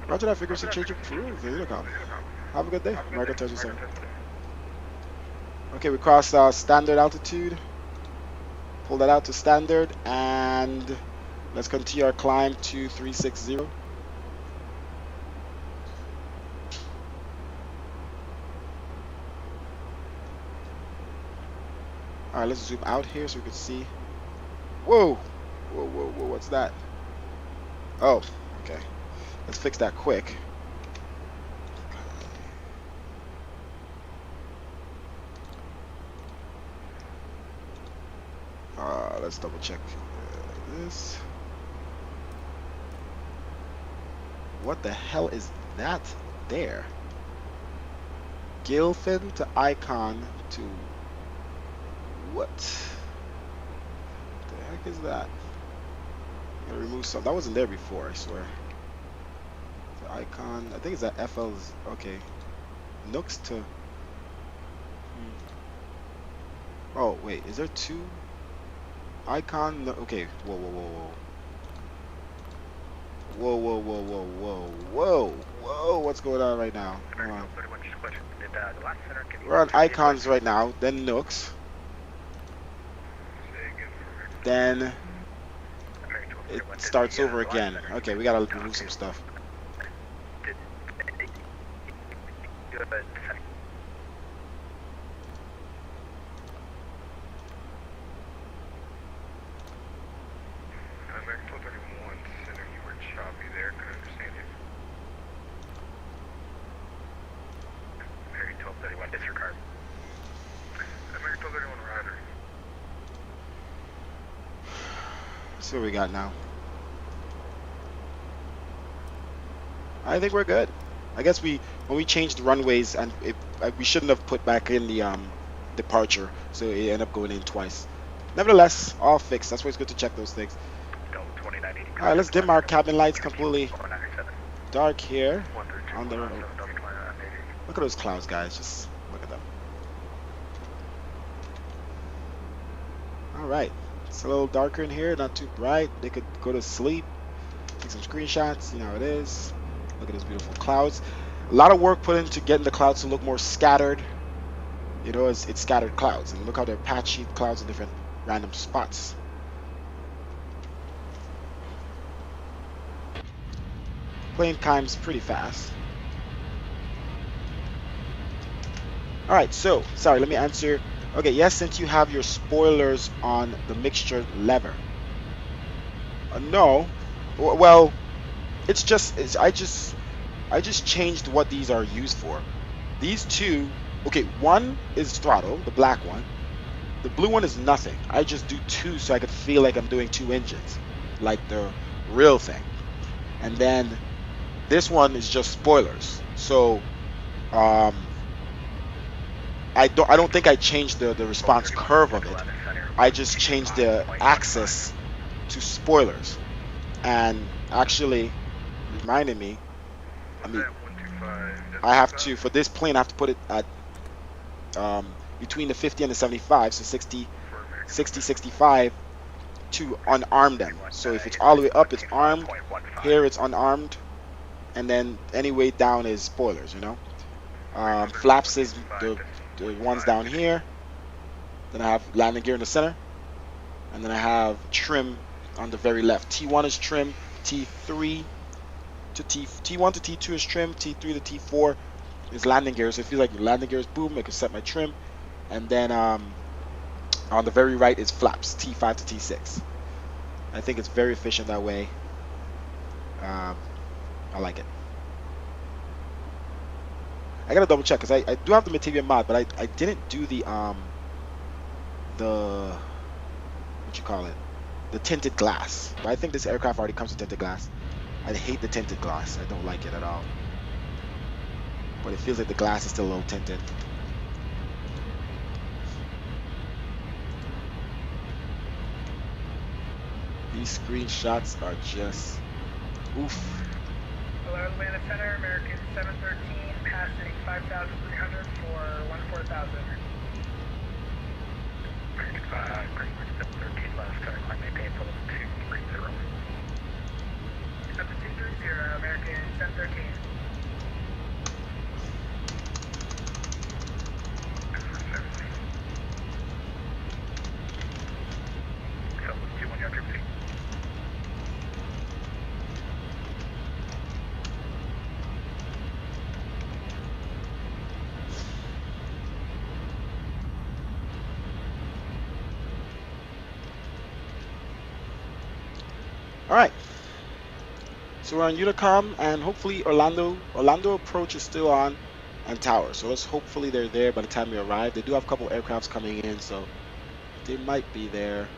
Roger that, figure some change approved. Have a good day, America 1007. Okay, we crossed standard altitude. Pull that out to standard, and let's continue our climb to 360. All right, let's zoom out here so we can see. Whoa, whoa, whoa, whoa! What's that? Oh, okay. Let's fix that quick. Let's double check this. What the hell is that there? Gilfin to icon to what? The heck is that? I'm gonna remove some. That wasn't there before, I swear. The icon. I think it's that FL's. Okay. Nooks to. Oh wait, is there two? Icon, no, okay, whoa, whoa, whoa, whoa. Whoa, whoa, whoa, whoa, whoa, whoa, whoa, what's going on right now? Hold on. We're on icons right now, then nooks. Then it starts over again. Okay, we gotta remove some stuff. American 1231 Center, you were choppy there, couldn't understand you. American 1231, disregard. American 1231 Rider. See what we got now. I think we're good. I guess when we changed the runways, and we shouldn't have put back in the departure, so it ended up going in twice. Nevertheless, all fixed. That's why it's good to check those things. All right, let's dim our cabin lights completely. Dark here on the. Look at those clouds, guys. Just look at them. All right, it's a little darker in here, not too bright. They could go to sleep, take some screenshots. You know how it is. Look at those beautiful clouds. A lot of work put into getting the clouds to look more scattered. You know, it's scattered clouds, and look how they're patchy clouds in different random spots. Plane climbs pretty fast. All right, so sorry, let me answer. Okay, yes, since you have your spoilers on the mixture lever. No, well, I just changed what these are used for. These two, okay, one is throttle, the black one. The blue one is nothing. I just do two so I could feel like I'm doing two engines, like the real thing. And then this one is just spoilers. So I don't think I changed the response curve of it. I just changed the axis to spoilers. And actually reminded me, I mean, I have to, for this plane, I have to put it at between the 50 and the 75, so 60, 65 to unarm them. So if it's all the way up, it's armed. Here it's unarmed, and then any way down is spoilers. You know, flaps is the ones down here. Then I have landing gear in the center, and then I have trim on the very left. T1 is trim. T3 to T1 to T2 is trim. T3 to T4 is landing gear. So it feels like landing gear is boom. I can set my trim, and then on the very right is flaps. T5 to T6. I think it's very efficient that way. I like it. I gotta double check because I do have the Matavia mod, but I didn't do the what you call it, the tinted glass. But I think this aircraft already comes with tinted glass. I hate the tinted glass. I don't like it at all. But it feels like the glass is still a little tinted. These screenshots are just oof. Hello, Atlanta Center, American 713, passing 5,300 for 14,000. American 713 last time, I maintain total 230. Up to 230, American 713. All right, so we're on Unicom, and hopefully Orlando approach is still on, and tower. So hopefully they're there by the time we arrive. They do have a couple aircrafts coming in, so they might be there.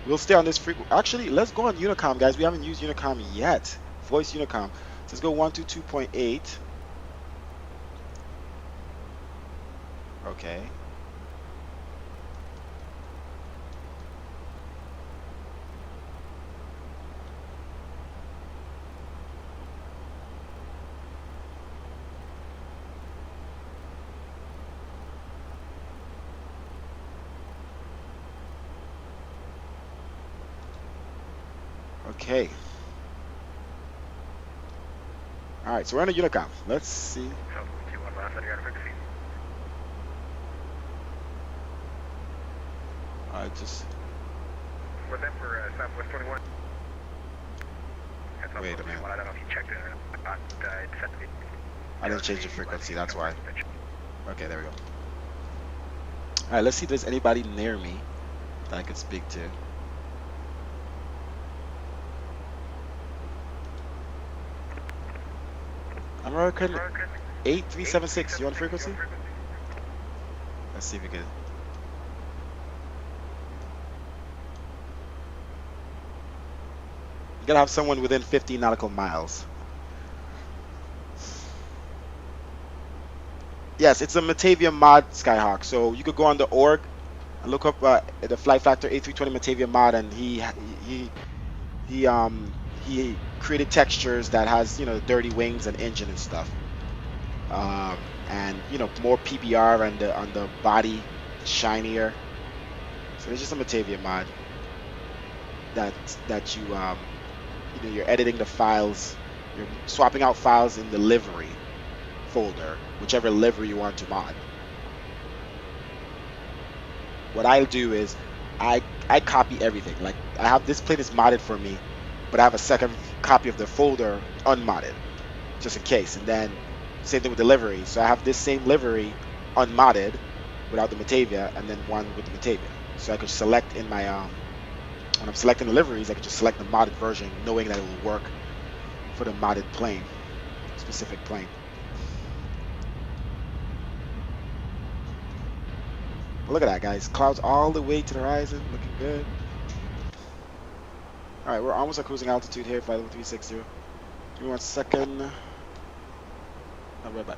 We'll stay on this frequency. Actually, let's go on Unicom, guys. We haven't used Unicom yet. Voice Unicom. So let's go 122.8. Okay. Okay. All right, so we're on a Unicom. Let's see. with them for Southwest 21. Wait a minute. I don't know if you checked it or not. It's set to be. I didn't change the frequency, that's why. Okay, there we go. Alright, let's see if there's anybody near me that I could speak to. American 8376, you on frequency? Let's see if we can. You gotta have someone within 50 nautical miles. Yes, it's a Matavia mod, Skyhawk. So you could go on the org and look up the Flight Factor A320 Matavia mod, and he created textures that has, you know, dirty wings and engine and stuff, and you know, more PBR on the body, shinier. So it's just a Matavia mod that you know, you're editing the files, you're swapping out files in the livery folder, whichever livery you want to mod. What I'll do is I copy everything. Like, I have this plane is modded for me, but I have a second copy of the folder unmodded, just in case. And then same thing with the livery. So I have this same livery unmodded without the Matavia, and then one with the Matavia. So I could select in my when I'm selecting the liveries, I could just select the modded version, knowing that it will work for the modded plane, specific plane. But look at that, guys. Clouds all the way to the horizon, looking good. All right, we're almost at cruising altitude here, 50360. Give me 1 second. I'll be right back.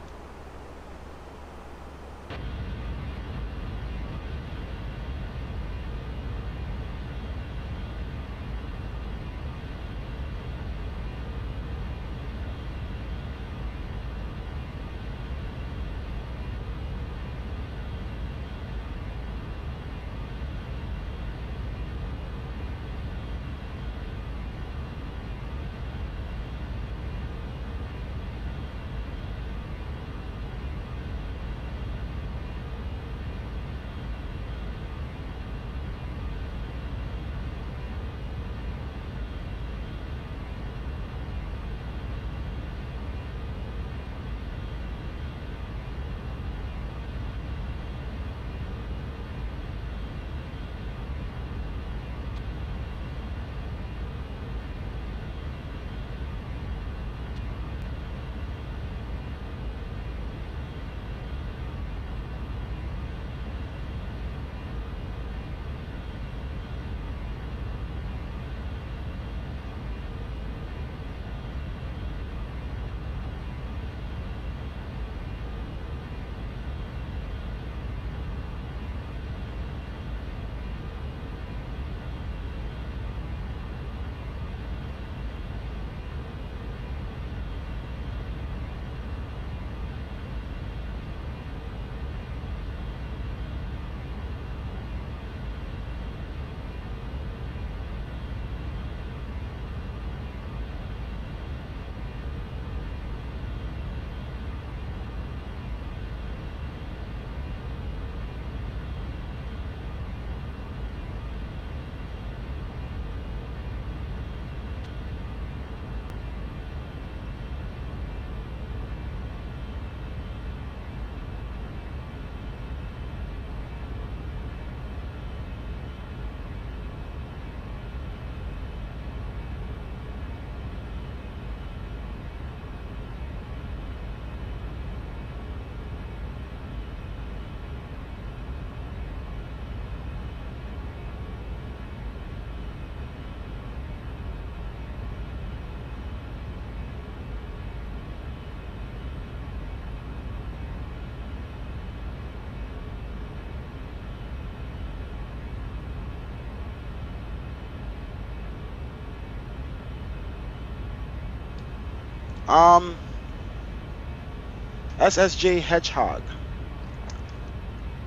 SSJ Hedgehog.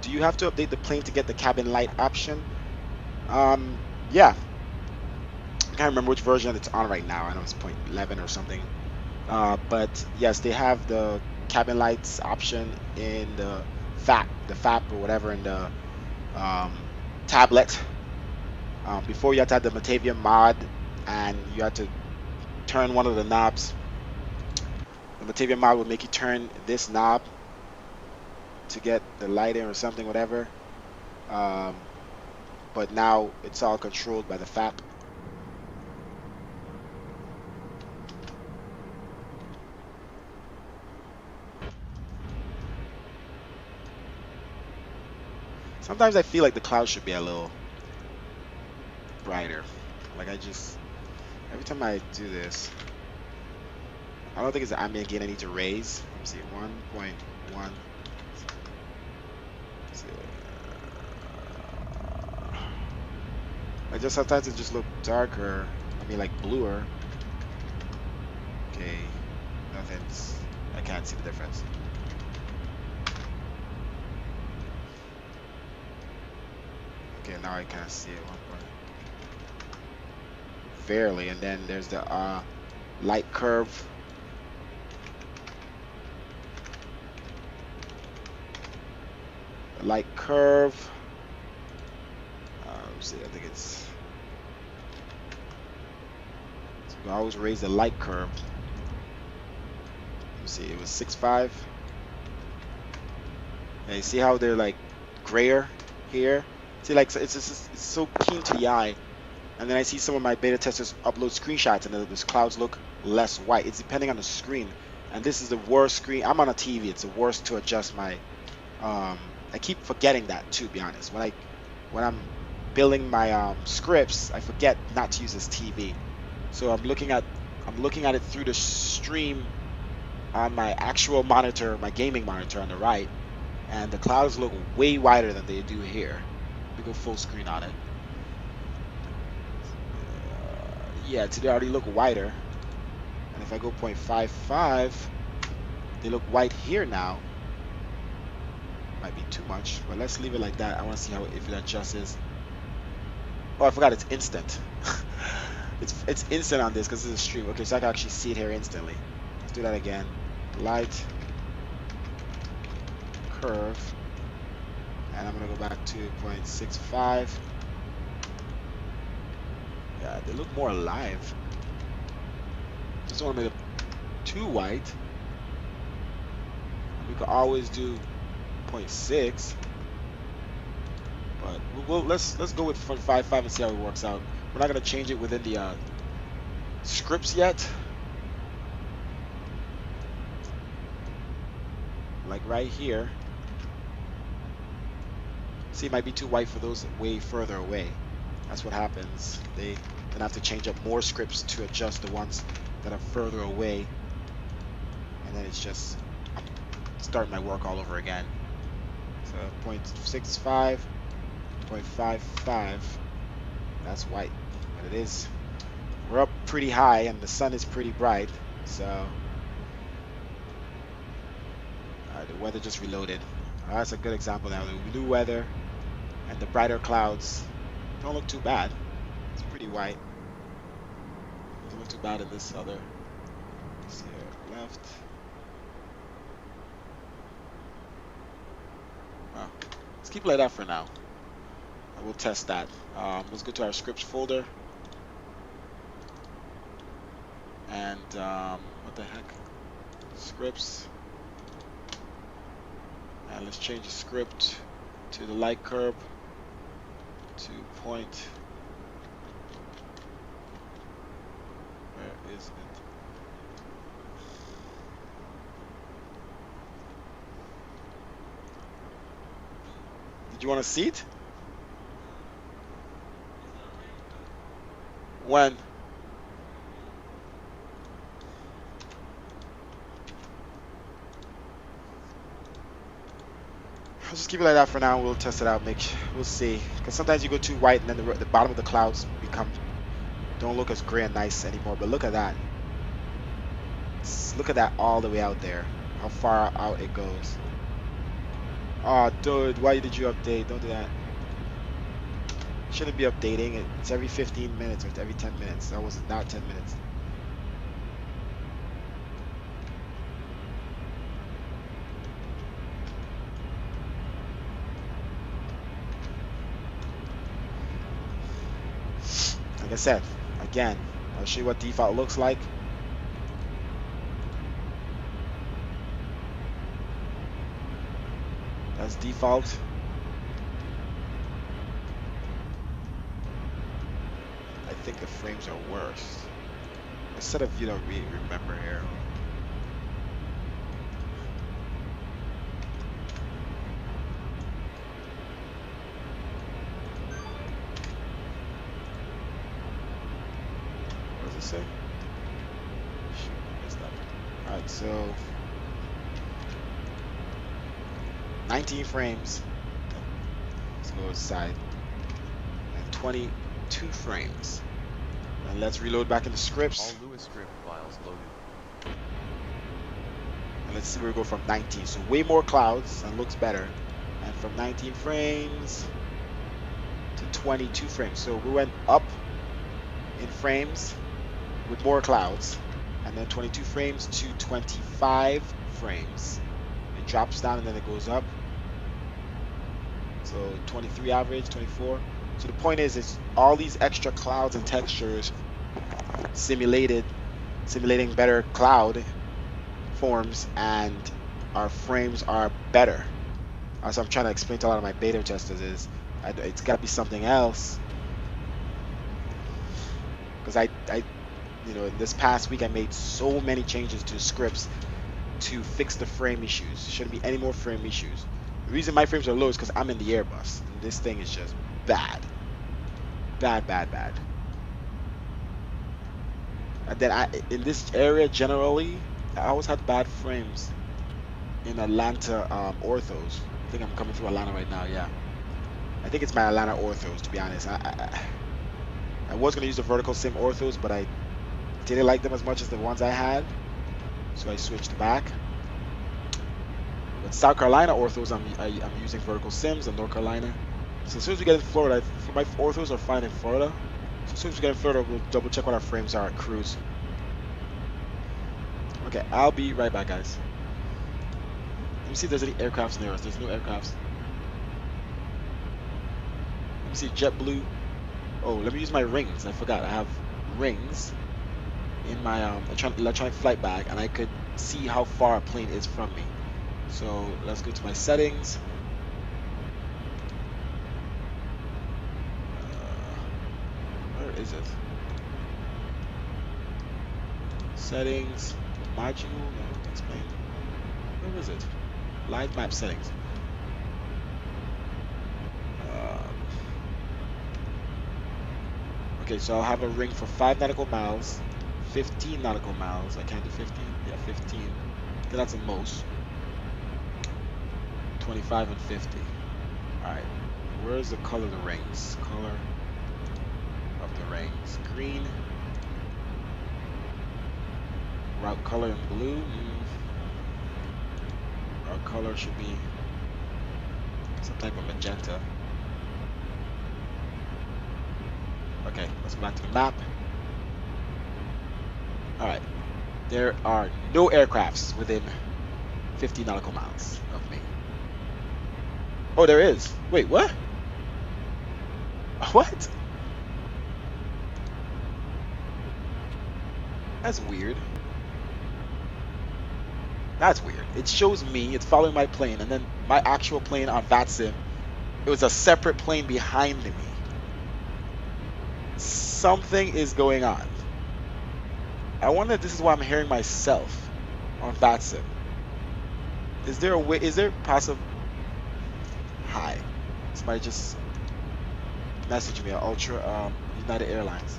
Do you have to update the plane to get the cabin light option? Yeah. I can't remember which version it's on right now. I know it's 0.11 or something. But yes, they have the cabin lights option in the FAP or whatever, in the tablet. Before you had to have the Batavia mod, and you had to turn one of the knobs. The Batavia mod would make you turn this knob to get the light in or something, whatever. But now it's all controlled by the FAP. Sometimes I feel like the clouds should be a little brighter. Like every time I do this, I don't think it's the ambient gain I need to raise. Let me see, 1.1. Like just sometimes it just look darker. I mean like bluer. Okay, nothing's. I can't see the difference. Okay, now I can't see it. Barely, and then there's the light curve. The light curve. Let's see, I think it's. So we always raise the light curve. Let's see, it was 6.5. And you see how they're like grayer here? See, like it's so keen to the eye. And then I see some of my beta testers upload screenshots and the clouds look less white. It's depending on the screen. And this is the worst screen. I'm on a TV. It's the worst to adjust my. I keep forgetting that, to be honest. When I'm building my scripts, I forget not to use this TV. So I'm looking at it through the stream on my actual monitor, my gaming monitor on the right, and the clouds look way wider than they do here. We go full screen on it. Yeah, they already look wider. And if I go 0.55, they look white here now. Might be too much, but let's leave it like that. I want to see if it adjusts. Oh, I forgot it's instant. it's instant on this because it's a stream. Okay, so I can actually see it here instantly. Let's do that again. Light curve, and I'm gonna go back to 0.65. Yeah, they look more alive. Just don't want to make it too white. We could always do 0.6, but let's go with 0.55 and see how it works out. We're not gonna change it within the scripts yet. Like right here. See, it might be too white for those way further away. That's what happens. They then have to change up more scripts to adjust the ones that are further away. And then it's just starting my work all over again. So 0.65, 0.55. That's white. But it is. We're up pretty high and the sun is pretty bright. So the weather just reloaded. That's a good example now. The blue weather and the brighter clouds don't look too bad. It's pretty white. Doesn't look too bad in this other. Let's see here, left. Well, let's keep it like that for now. And we'll test that. Let's go to our scripts folder. And what the heck? Scripts. And let's change the script to the light curve to point. Where is it? Did you want to see it? When? I'll just keep it like that for now. We'll test it out. We'll see. Because sometimes you go too white, and then the bottom of the clouds don't look as gray and nice anymore. But look at that. Look at that all the way out there. How far out it goes. Oh, dude, why did you update? Don't do that. Shouldn't be updating it. It's every 15 minutes or every 10 minutes. That was not 10 minutes. like I said, again, I'll show you what default looks like. That's default. I think the frames are worse. Instead of, you know, remember here. What does it say? Shoot, I messed up. Alright, so 19 frames. Let's go inside. And 22 frames. And let's reload back into scripts. All Lewis script files loaded. And let's see where we go from 19. So way more clouds and looks better. And from 19 frames to 22 frames. So we went up in frames with more clouds. And then 22 frames to 25 frames. It drops down and then it goes up. So 23 average, 24. So the point is, it's all these extra clouds and textures simulating better cloud forms, and our frames are better. As I'm trying to explain to a lot of my beta testers, is it's got to be something else. Because I, you know, in this past week I made so many changes to scripts to fix the frame issues. Shouldn't be any more frame issues. The reason my frames are low is because I'm in the Airbus. And this thing is just bad. Bad. And then in this area generally, I always had bad frames in Atlanta orthos. I think I'm coming through Atlanta right now, yeah. I think it's my Atlanta orthos, to be honest. I was going to use the vertical sim orthos, but I didn't like them as much as the ones I had. So I switched back. But South Carolina orthos, I'm using vertical sims, and North Carolina. So as soon as we get in Florida, my orthos are fine in Florida. So as soon as we get in Florida, we'll double check what our frames are at cruise. Okay, I'll be right back, guys. Let me see if there's any aircrafts near us. There's no aircrafts. Let me see JetBlue. Oh, let me use my rings. I forgot. I have rings in my electronic flight bag, and I could see how far a plane is from me. So let's go to my settings. Where is it? Settings, module, no, explain. Where is it? Live map settings. Okay, so I'll have a ring for 5 nautical miles, 15 nautical miles. I can't do 15. Yeah, 15. That's the most. 25 and 50. Alright, where's the color of the rings? Color of the rings. Green. Route color in blue. Route color should be some type of magenta. Okay, let's go back to the map. Alright, there are no aircrafts within 50 nautical miles of me. Oh, there is. Wait, what? What? That's weird. That's weird. It shows me, it's following my plane, and then my actual plane on Vatsim, it was a separate plane behind me. Something is going on. I wonder if this is why I'm hearing myself on Vatsim. Is there a way, is there possible? Hi. Somebody just messaged me on United Airlines.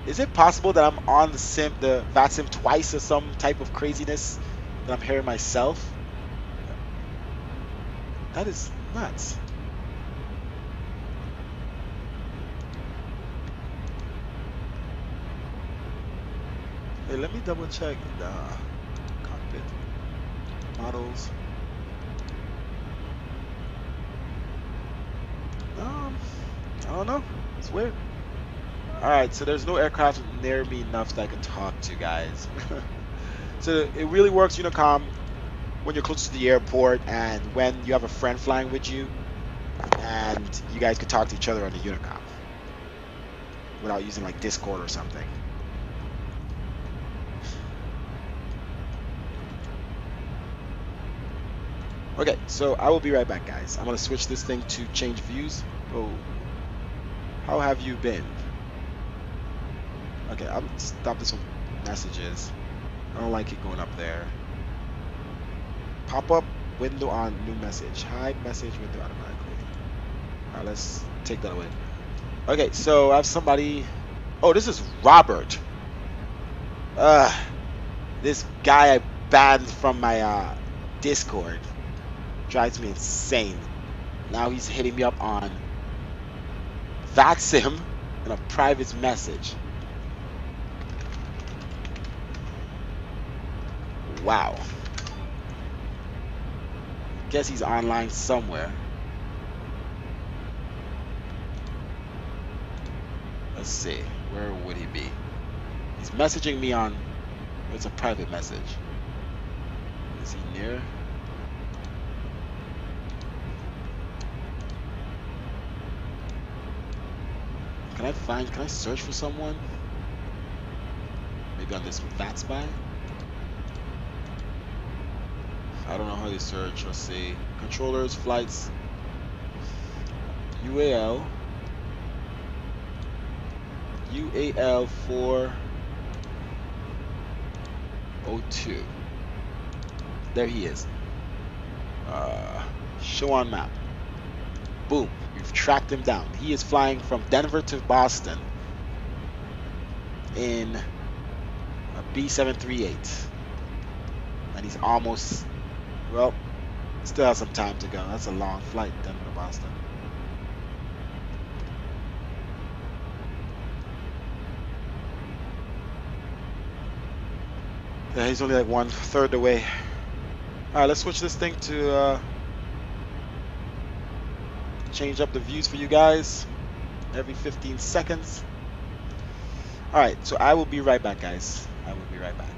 Is it possible that I'm on the Vatsim twice or some type of craziness that I'm hearing myself? That is nuts. Hey, let me double check the cockpit models. I don't know. It's weird. Alright, so there's no aircraft near me enough that I can talk to, guys. So it really works, Unicom, when you're close to the airport and when you have a friend flying with you. and you guys could talk to each other on the Unicom without using like Discord or something. Okay, so I will be right back, guys. I'm gonna switch this thing to change views. Oh, how have you been? Okay, I'll stop this with messages. I don't like it going up there. Pop up window on new message. Hide message window automatically. Alright, let's take that away. Okay, so I have somebody. Oh, this is Robert. This guy I banned from my Discord. Drives me insane. Now he's hitting me up on Vatsim in a private message. Wow. Guess he's online somewhere. Let's see. Where would he be? He's messaging me on. It's a private message. Is he near? Can I search for someone? Maybe on this Vatspy? I don't know how they search. Let's see. Controllers, flights, UAL 402. There he is. Show on map. Boom. We've tracked him down. He is flying from Denver to Boston in a B738. And he's almost, well, still has some time to go. That's a long flight, Denver to Boston. Yeah, he's only like 1/3 away. Alright, let's switch this thing to change up the views for you guys every 15 seconds. Alright, so I will be right back, guys. I will be right back.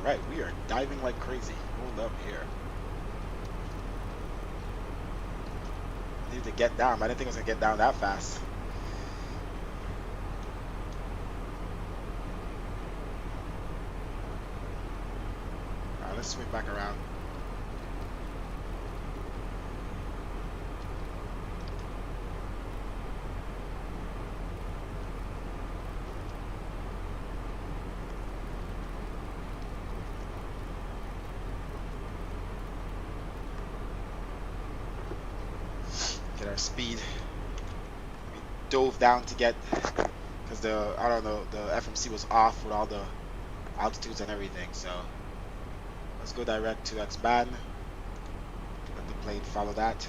Right, we are diving like crazy. Hold up here. I need to get down. I didn't think I was gonna get down that fast. Alright, let's swing back around. Get our speed. We dove down to get, because I don't know, the FMC was off with all the altitudes and everything, so let's go direct to xplane. Let the plane follow that.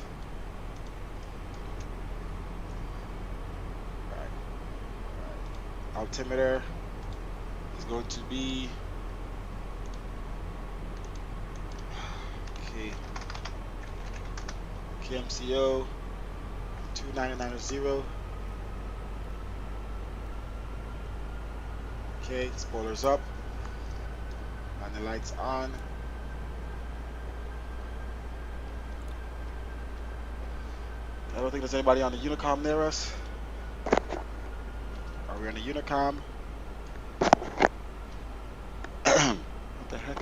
Alright. Altimeter is going to be KMCO 2990. Okay, spoilers up. And the lights on. I don't think there's anybody on the Unicom near us. Are we on the Unicom? What the heck?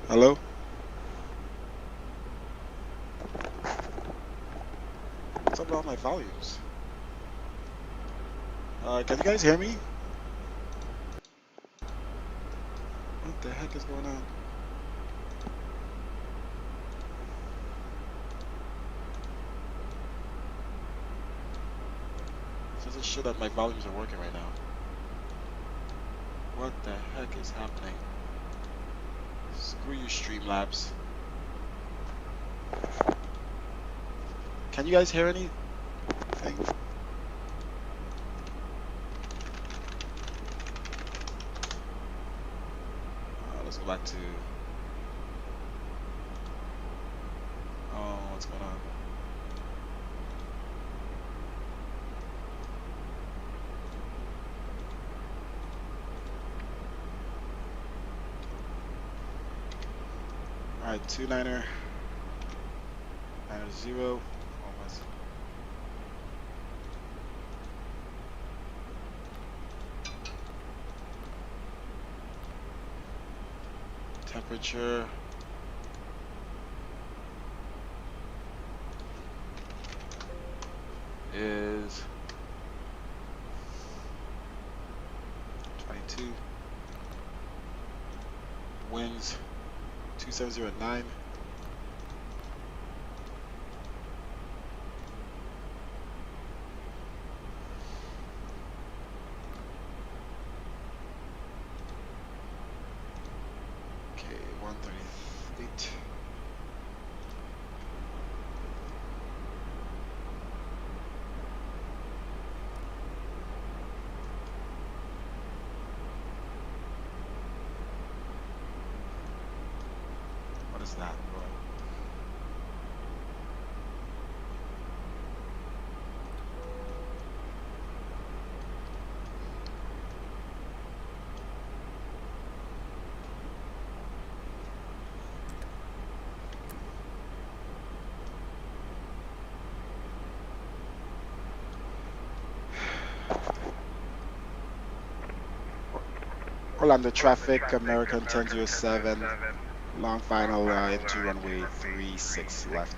Hello? What's up with all my volumes? Can you guys hear me? What the heck is going on? It doesn't show that my volumes are working right now. What the heck is happening? Screw you, Streamlabs. Can you guys hear anything? Let's go back to... Oh, what's going on? Alright, 29er 90 almost. Temperature is 22. Winds 270 at 9. Okay, 138. What is that, bro? Orlando traffic, American 1007, long final into runway 36 left.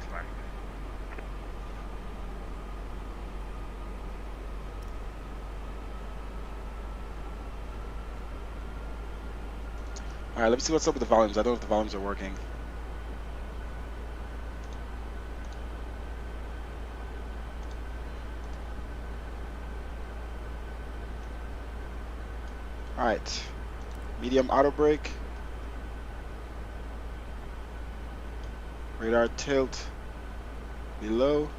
Alright, let me see what's up with the volumes. I don't know if the volumes are working. Alright. Medium auto brake. Radar tilt below.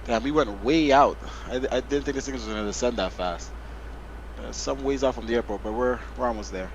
Damn, we went way out. I didn't think this thing was gonna descend that fast. Some ways out from the airport, but we're almost there.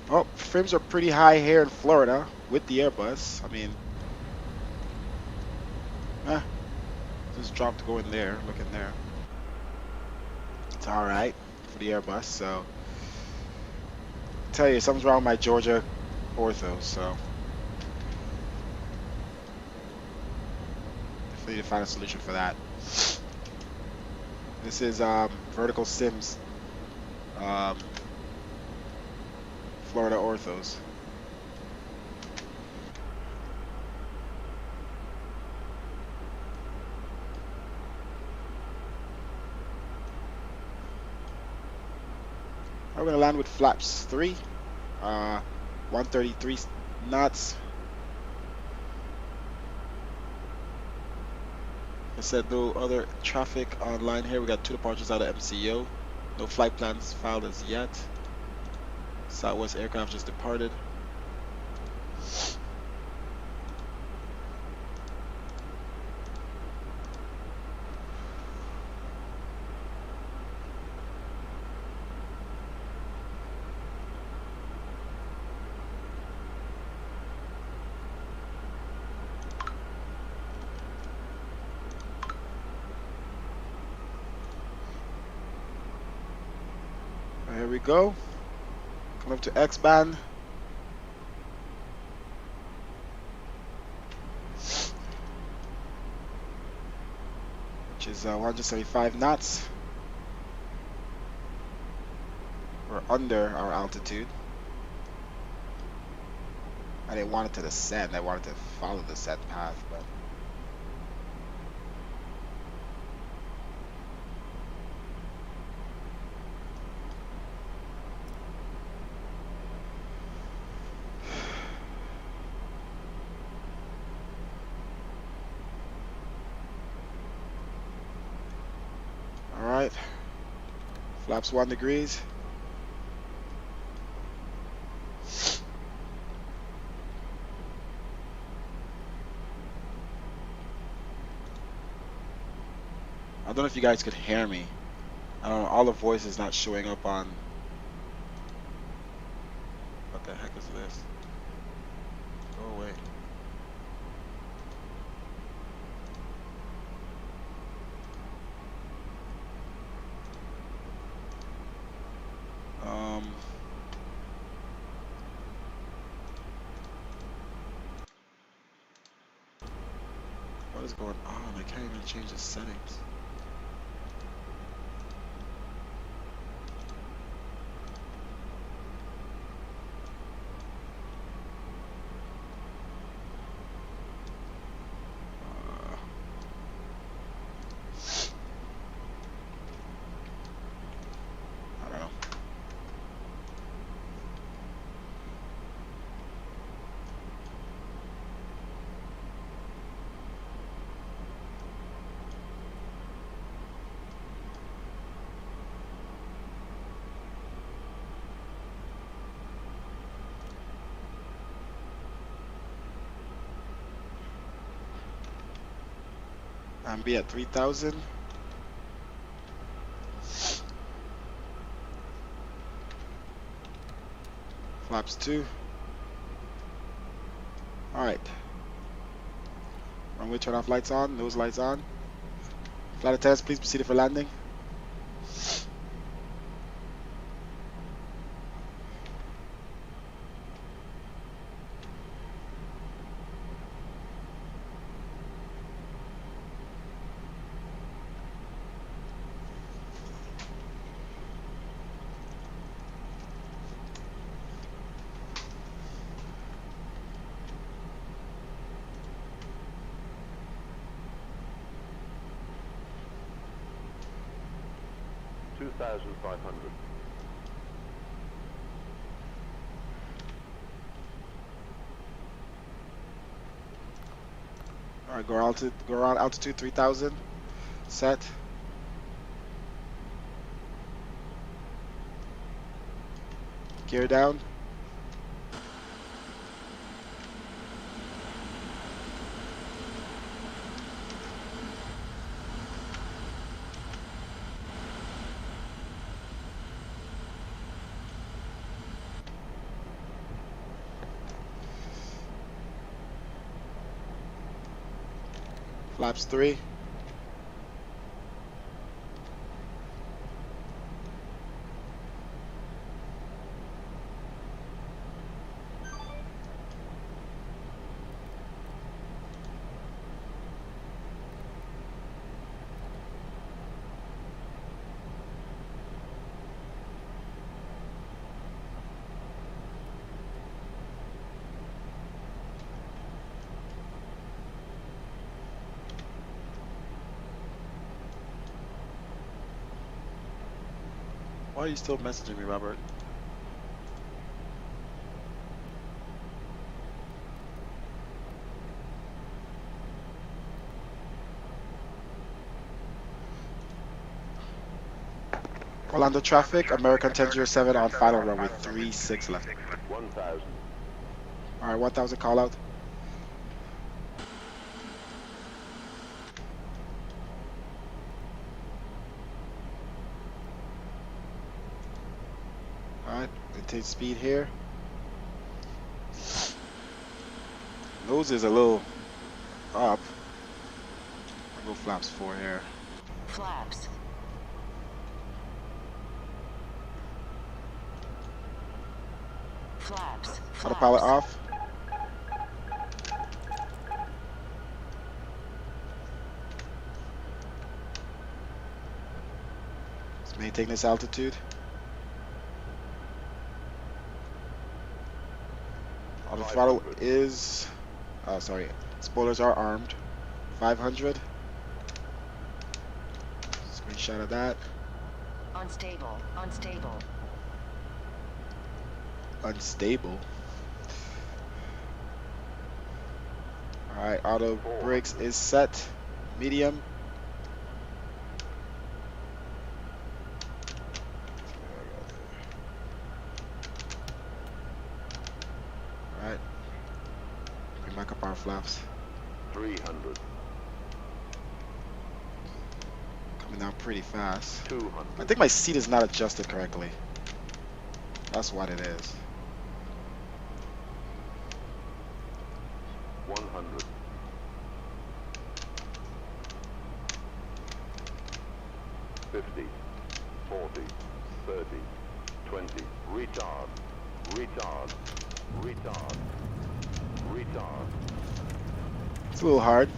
Oh, frames are pretty high here in Florida with the Airbus. I mean, just dropped to go in there, look in there. It's all right for the Airbus. So, I tell you, something's wrong with my Georgia ortho. So, definitely need to find a solution for that. This is Vertical Sims, Florida orthos. We're gonna land with flaps 3, 133 knots. I said no other traffic online here. We got 2 departures out of MCO. No flight plans filed as yet. Southwest aircraft just departed. Here we go. Come up to X-band. Which is 175 knots. We're under our altitude. I didn't want it to descend. I wanted to follow the set path, but alright. Flaps 1 degrees. I don't know if you guys could hear me. I don't know, all the voice is not showing up on. What the heck is this? Go away. What is going on? I can't even change the settings. I don't know. And be at 3,000. Flaps 2. Alright. Runway turn off lights on, nose lights on. Flight attendants, please proceed for landing. 1,500. All right, go around altitude 3,000. Set. Gear down. Flaps 3. Why are you still messaging me, Robert? Orlando traffic, American 1007 on final runway 36 left. 1,000. All right, 1,000 call out. All right, maintain speed here. Nose is a little up. I'll go flaps 4 here. Flaps. Flaps. Autopilot off. Let's maintain this altitude. Auto throttle is, sorry, spoilers are armed. 500. Screenshot of that. Unstable. Unstable. Unstable. Alright, auto brakes is set. Medium. Alright. Bring back up our flaps. 300. Coming down pretty fast. 200. I think my seat is not adjusted correctly. That's what it is. 100. 50. 40. 30. 20. Retard. Retard. Retard. Retard. It's a little hard.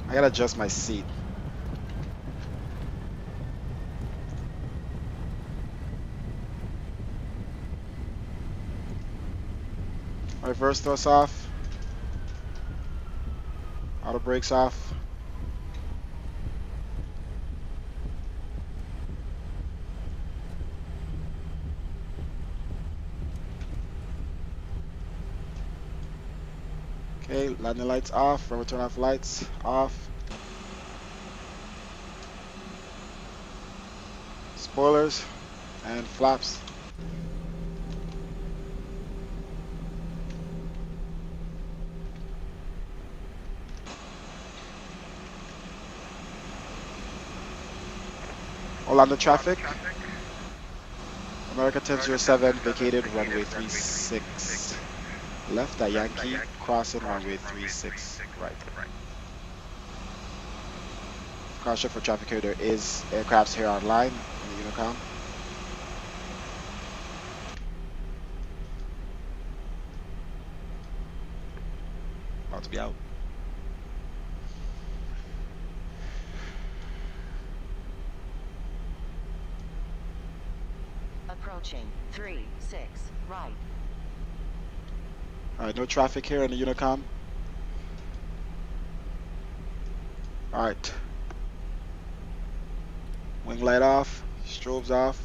I gotta adjust my seat. Reverse thrust off. Auto brakes off. Okay, landing lights off. Runway turn off lights off. Spoilers and flaps. Orlando traffic. America 1007 vacated runway 36 left at Yankee, crossing runway 36 right. Caution for traffic here, there is aircrafts here online on the Unicom. About to be out. Approaching 36 right. Alright, no traffic here on the Unicom. Alright, Wing light off. Strobes off.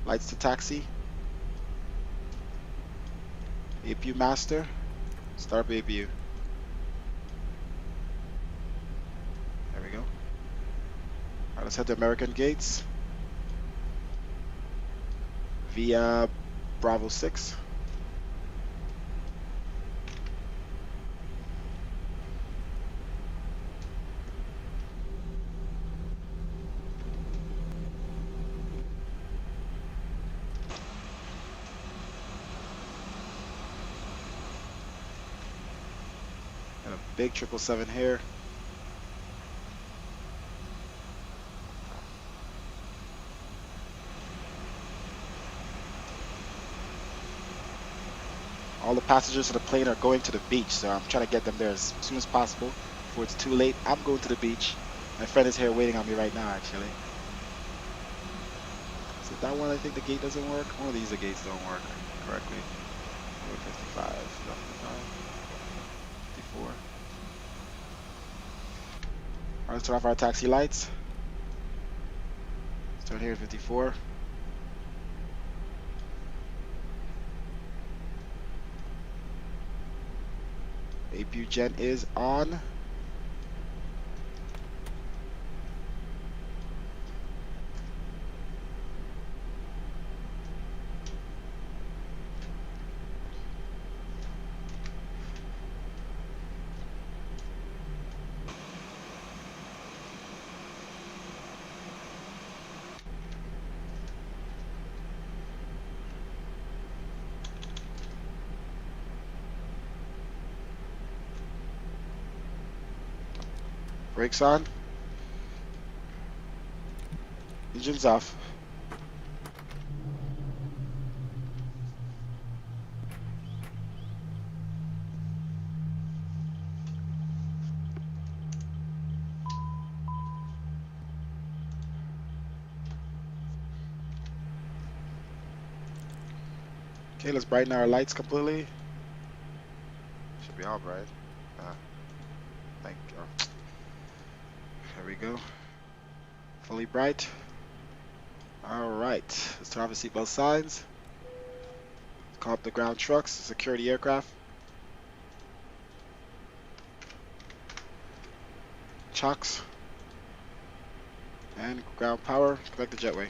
Lights to taxi. APU master. Start APU. There we go. Alright, let's head to American gates. Via Bravo 6. And a big 777 here. All the passengers of the plane are going to the beach, so I'm trying to get them there as soon as possible before it's too late. I'm going to the beach. My friend is here waiting on me right now, actually. So that one, I think the gate doesn't work. One of these, the gates don't work correctly. 55, 54. All right, let's turn off our taxi lights. Start here at 54. APU gen is on. Brakes on. Engines off. Okay, let's brighten our lights completely. Should be all bright. Thank you. There we go. Fully bright. Alright, let's turn off the seatbelt signs. Call up the ground trucks, security aircraft. Chocks. And ground power, connect the jetway.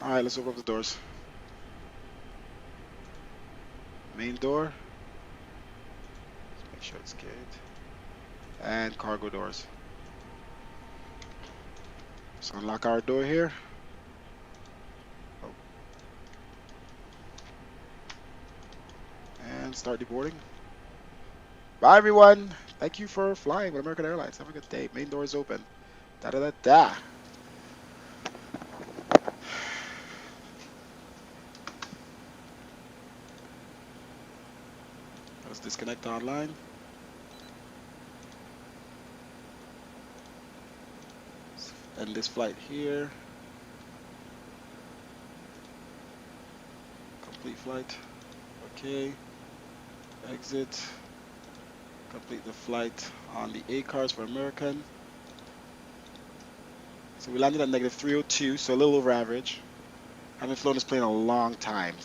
Alright, let's open up the doors. Main door. Let's make sure it's good. And cargo doors. Let's unlock our door here. Oh. And start deboarding. Bye everyone. Thank you for flying with American Airlines. Have a good day. Main door is open. Da da da da. Let's disconnect online. End this flight here. Complete flight. Okay. Exit. Complete the flight on the A cars for American. So we landed at -302, so a little over average. I haven't flown this plane in a long time.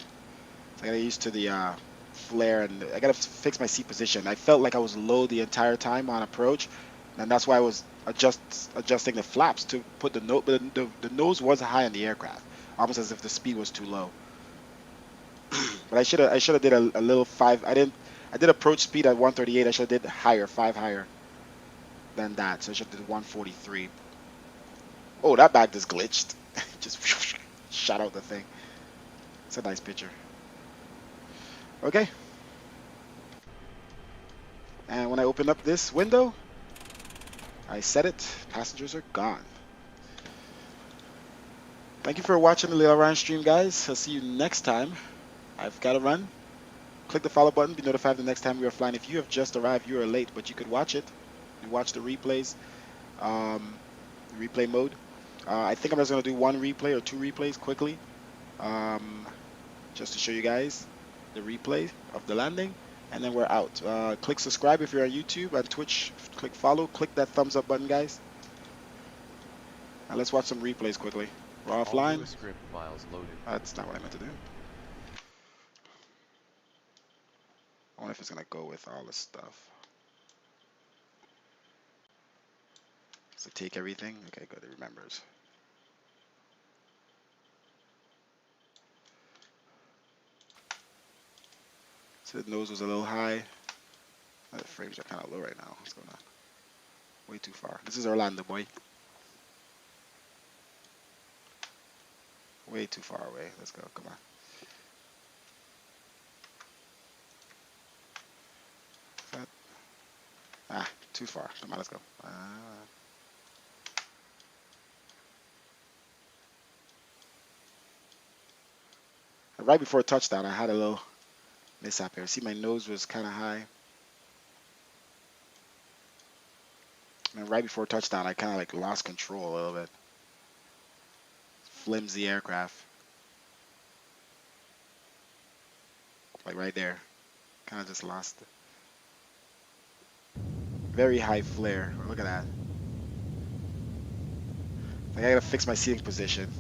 So I got used to the flare, and I gotta fix my seat position. I felt like I was low the entire time on approach, and that's why I was adjusting the flaps to put the nose. But the nose was high on the aircraft, almost as if the speed was too low. But I should have did a little 5. I did approach speed at 138. I should have did higher, 5 higher than that. So I should have did 143. Oh, that bag just glitched. Just shot out the thing. It's a nice picture. Okay. And when I open up this window, I set it. Passengers are gone. Thank you for watching the Lil Ryan stream, guys. I'll see you next time. I've got to run. Click the follow button. Be notified the next time we are flying. If you have just arrived, you are late, but you could watch it. You watch the replays, replay mode. I think I'm just gonna do one replay or two replays quickly, just to show you guys the replay of the landing, and then we're out. Click subscribe if you're on YouTube and Twitch. Click follow. Click that thumbs up button, guys. And let's watch some replays quickly. We're offline. Script files loaded. That's not what I meant to do. I wonder if it's gonna go with all this stuff. So take everything. Okay, good. It remembers. So the nose was a little high. The frames are kind of low right now. What's going on? Way too far. This is Orlando, boy. Way too far away. Let's go. Come on. Too far. Come on, let's go. Right before touchdown, I had a little mishap here. See, my nose was kind of high. And right before touchdown, I kind of like lost control a little bit. Flimsy aircraft. Like right there. Kind of just lost it. Very high flare. Look at that. Like I gotta fix my seating position.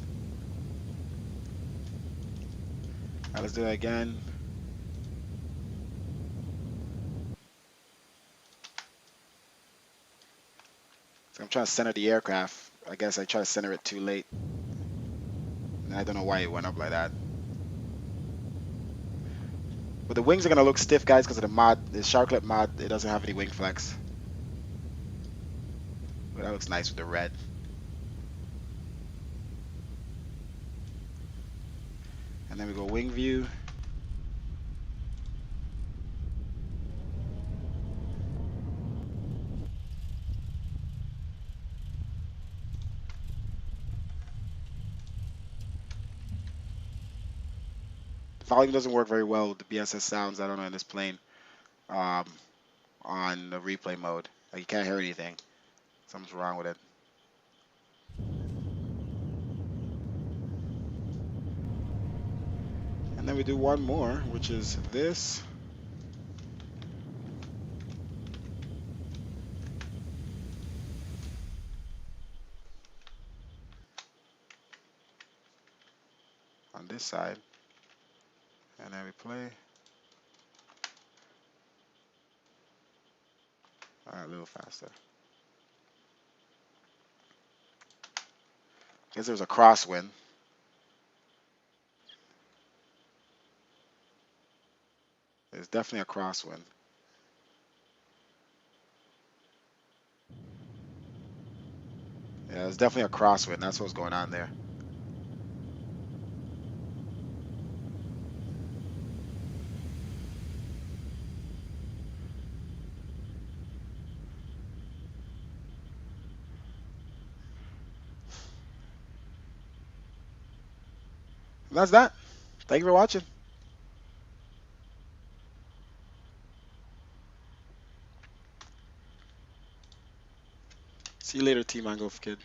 Alright, let's do that again. So I'm trying to center the aircraft. I guess I tried to center it too late. And I don't know why it went up like that. But the wings are gonna look stiff, guys, because of the mod. The Shark Clip mod, it doesn't have any wing flex. But that looks nice with the red. And then we go wing view. Volume doesn't work very well with the BSS sounds, I don't know, in this plane. On the replay mode. Like you can't hear anything. Something's wrong with it. And then we do one more, which is this. On this side. And then we play. Alright, a little faster. Guess there was a crosswind. There's definitely a crosswind. Yeah, there's definitely a crosswind. That's what's going on there. And that's that. Thank you for watching. See you later, Team Mango Kid.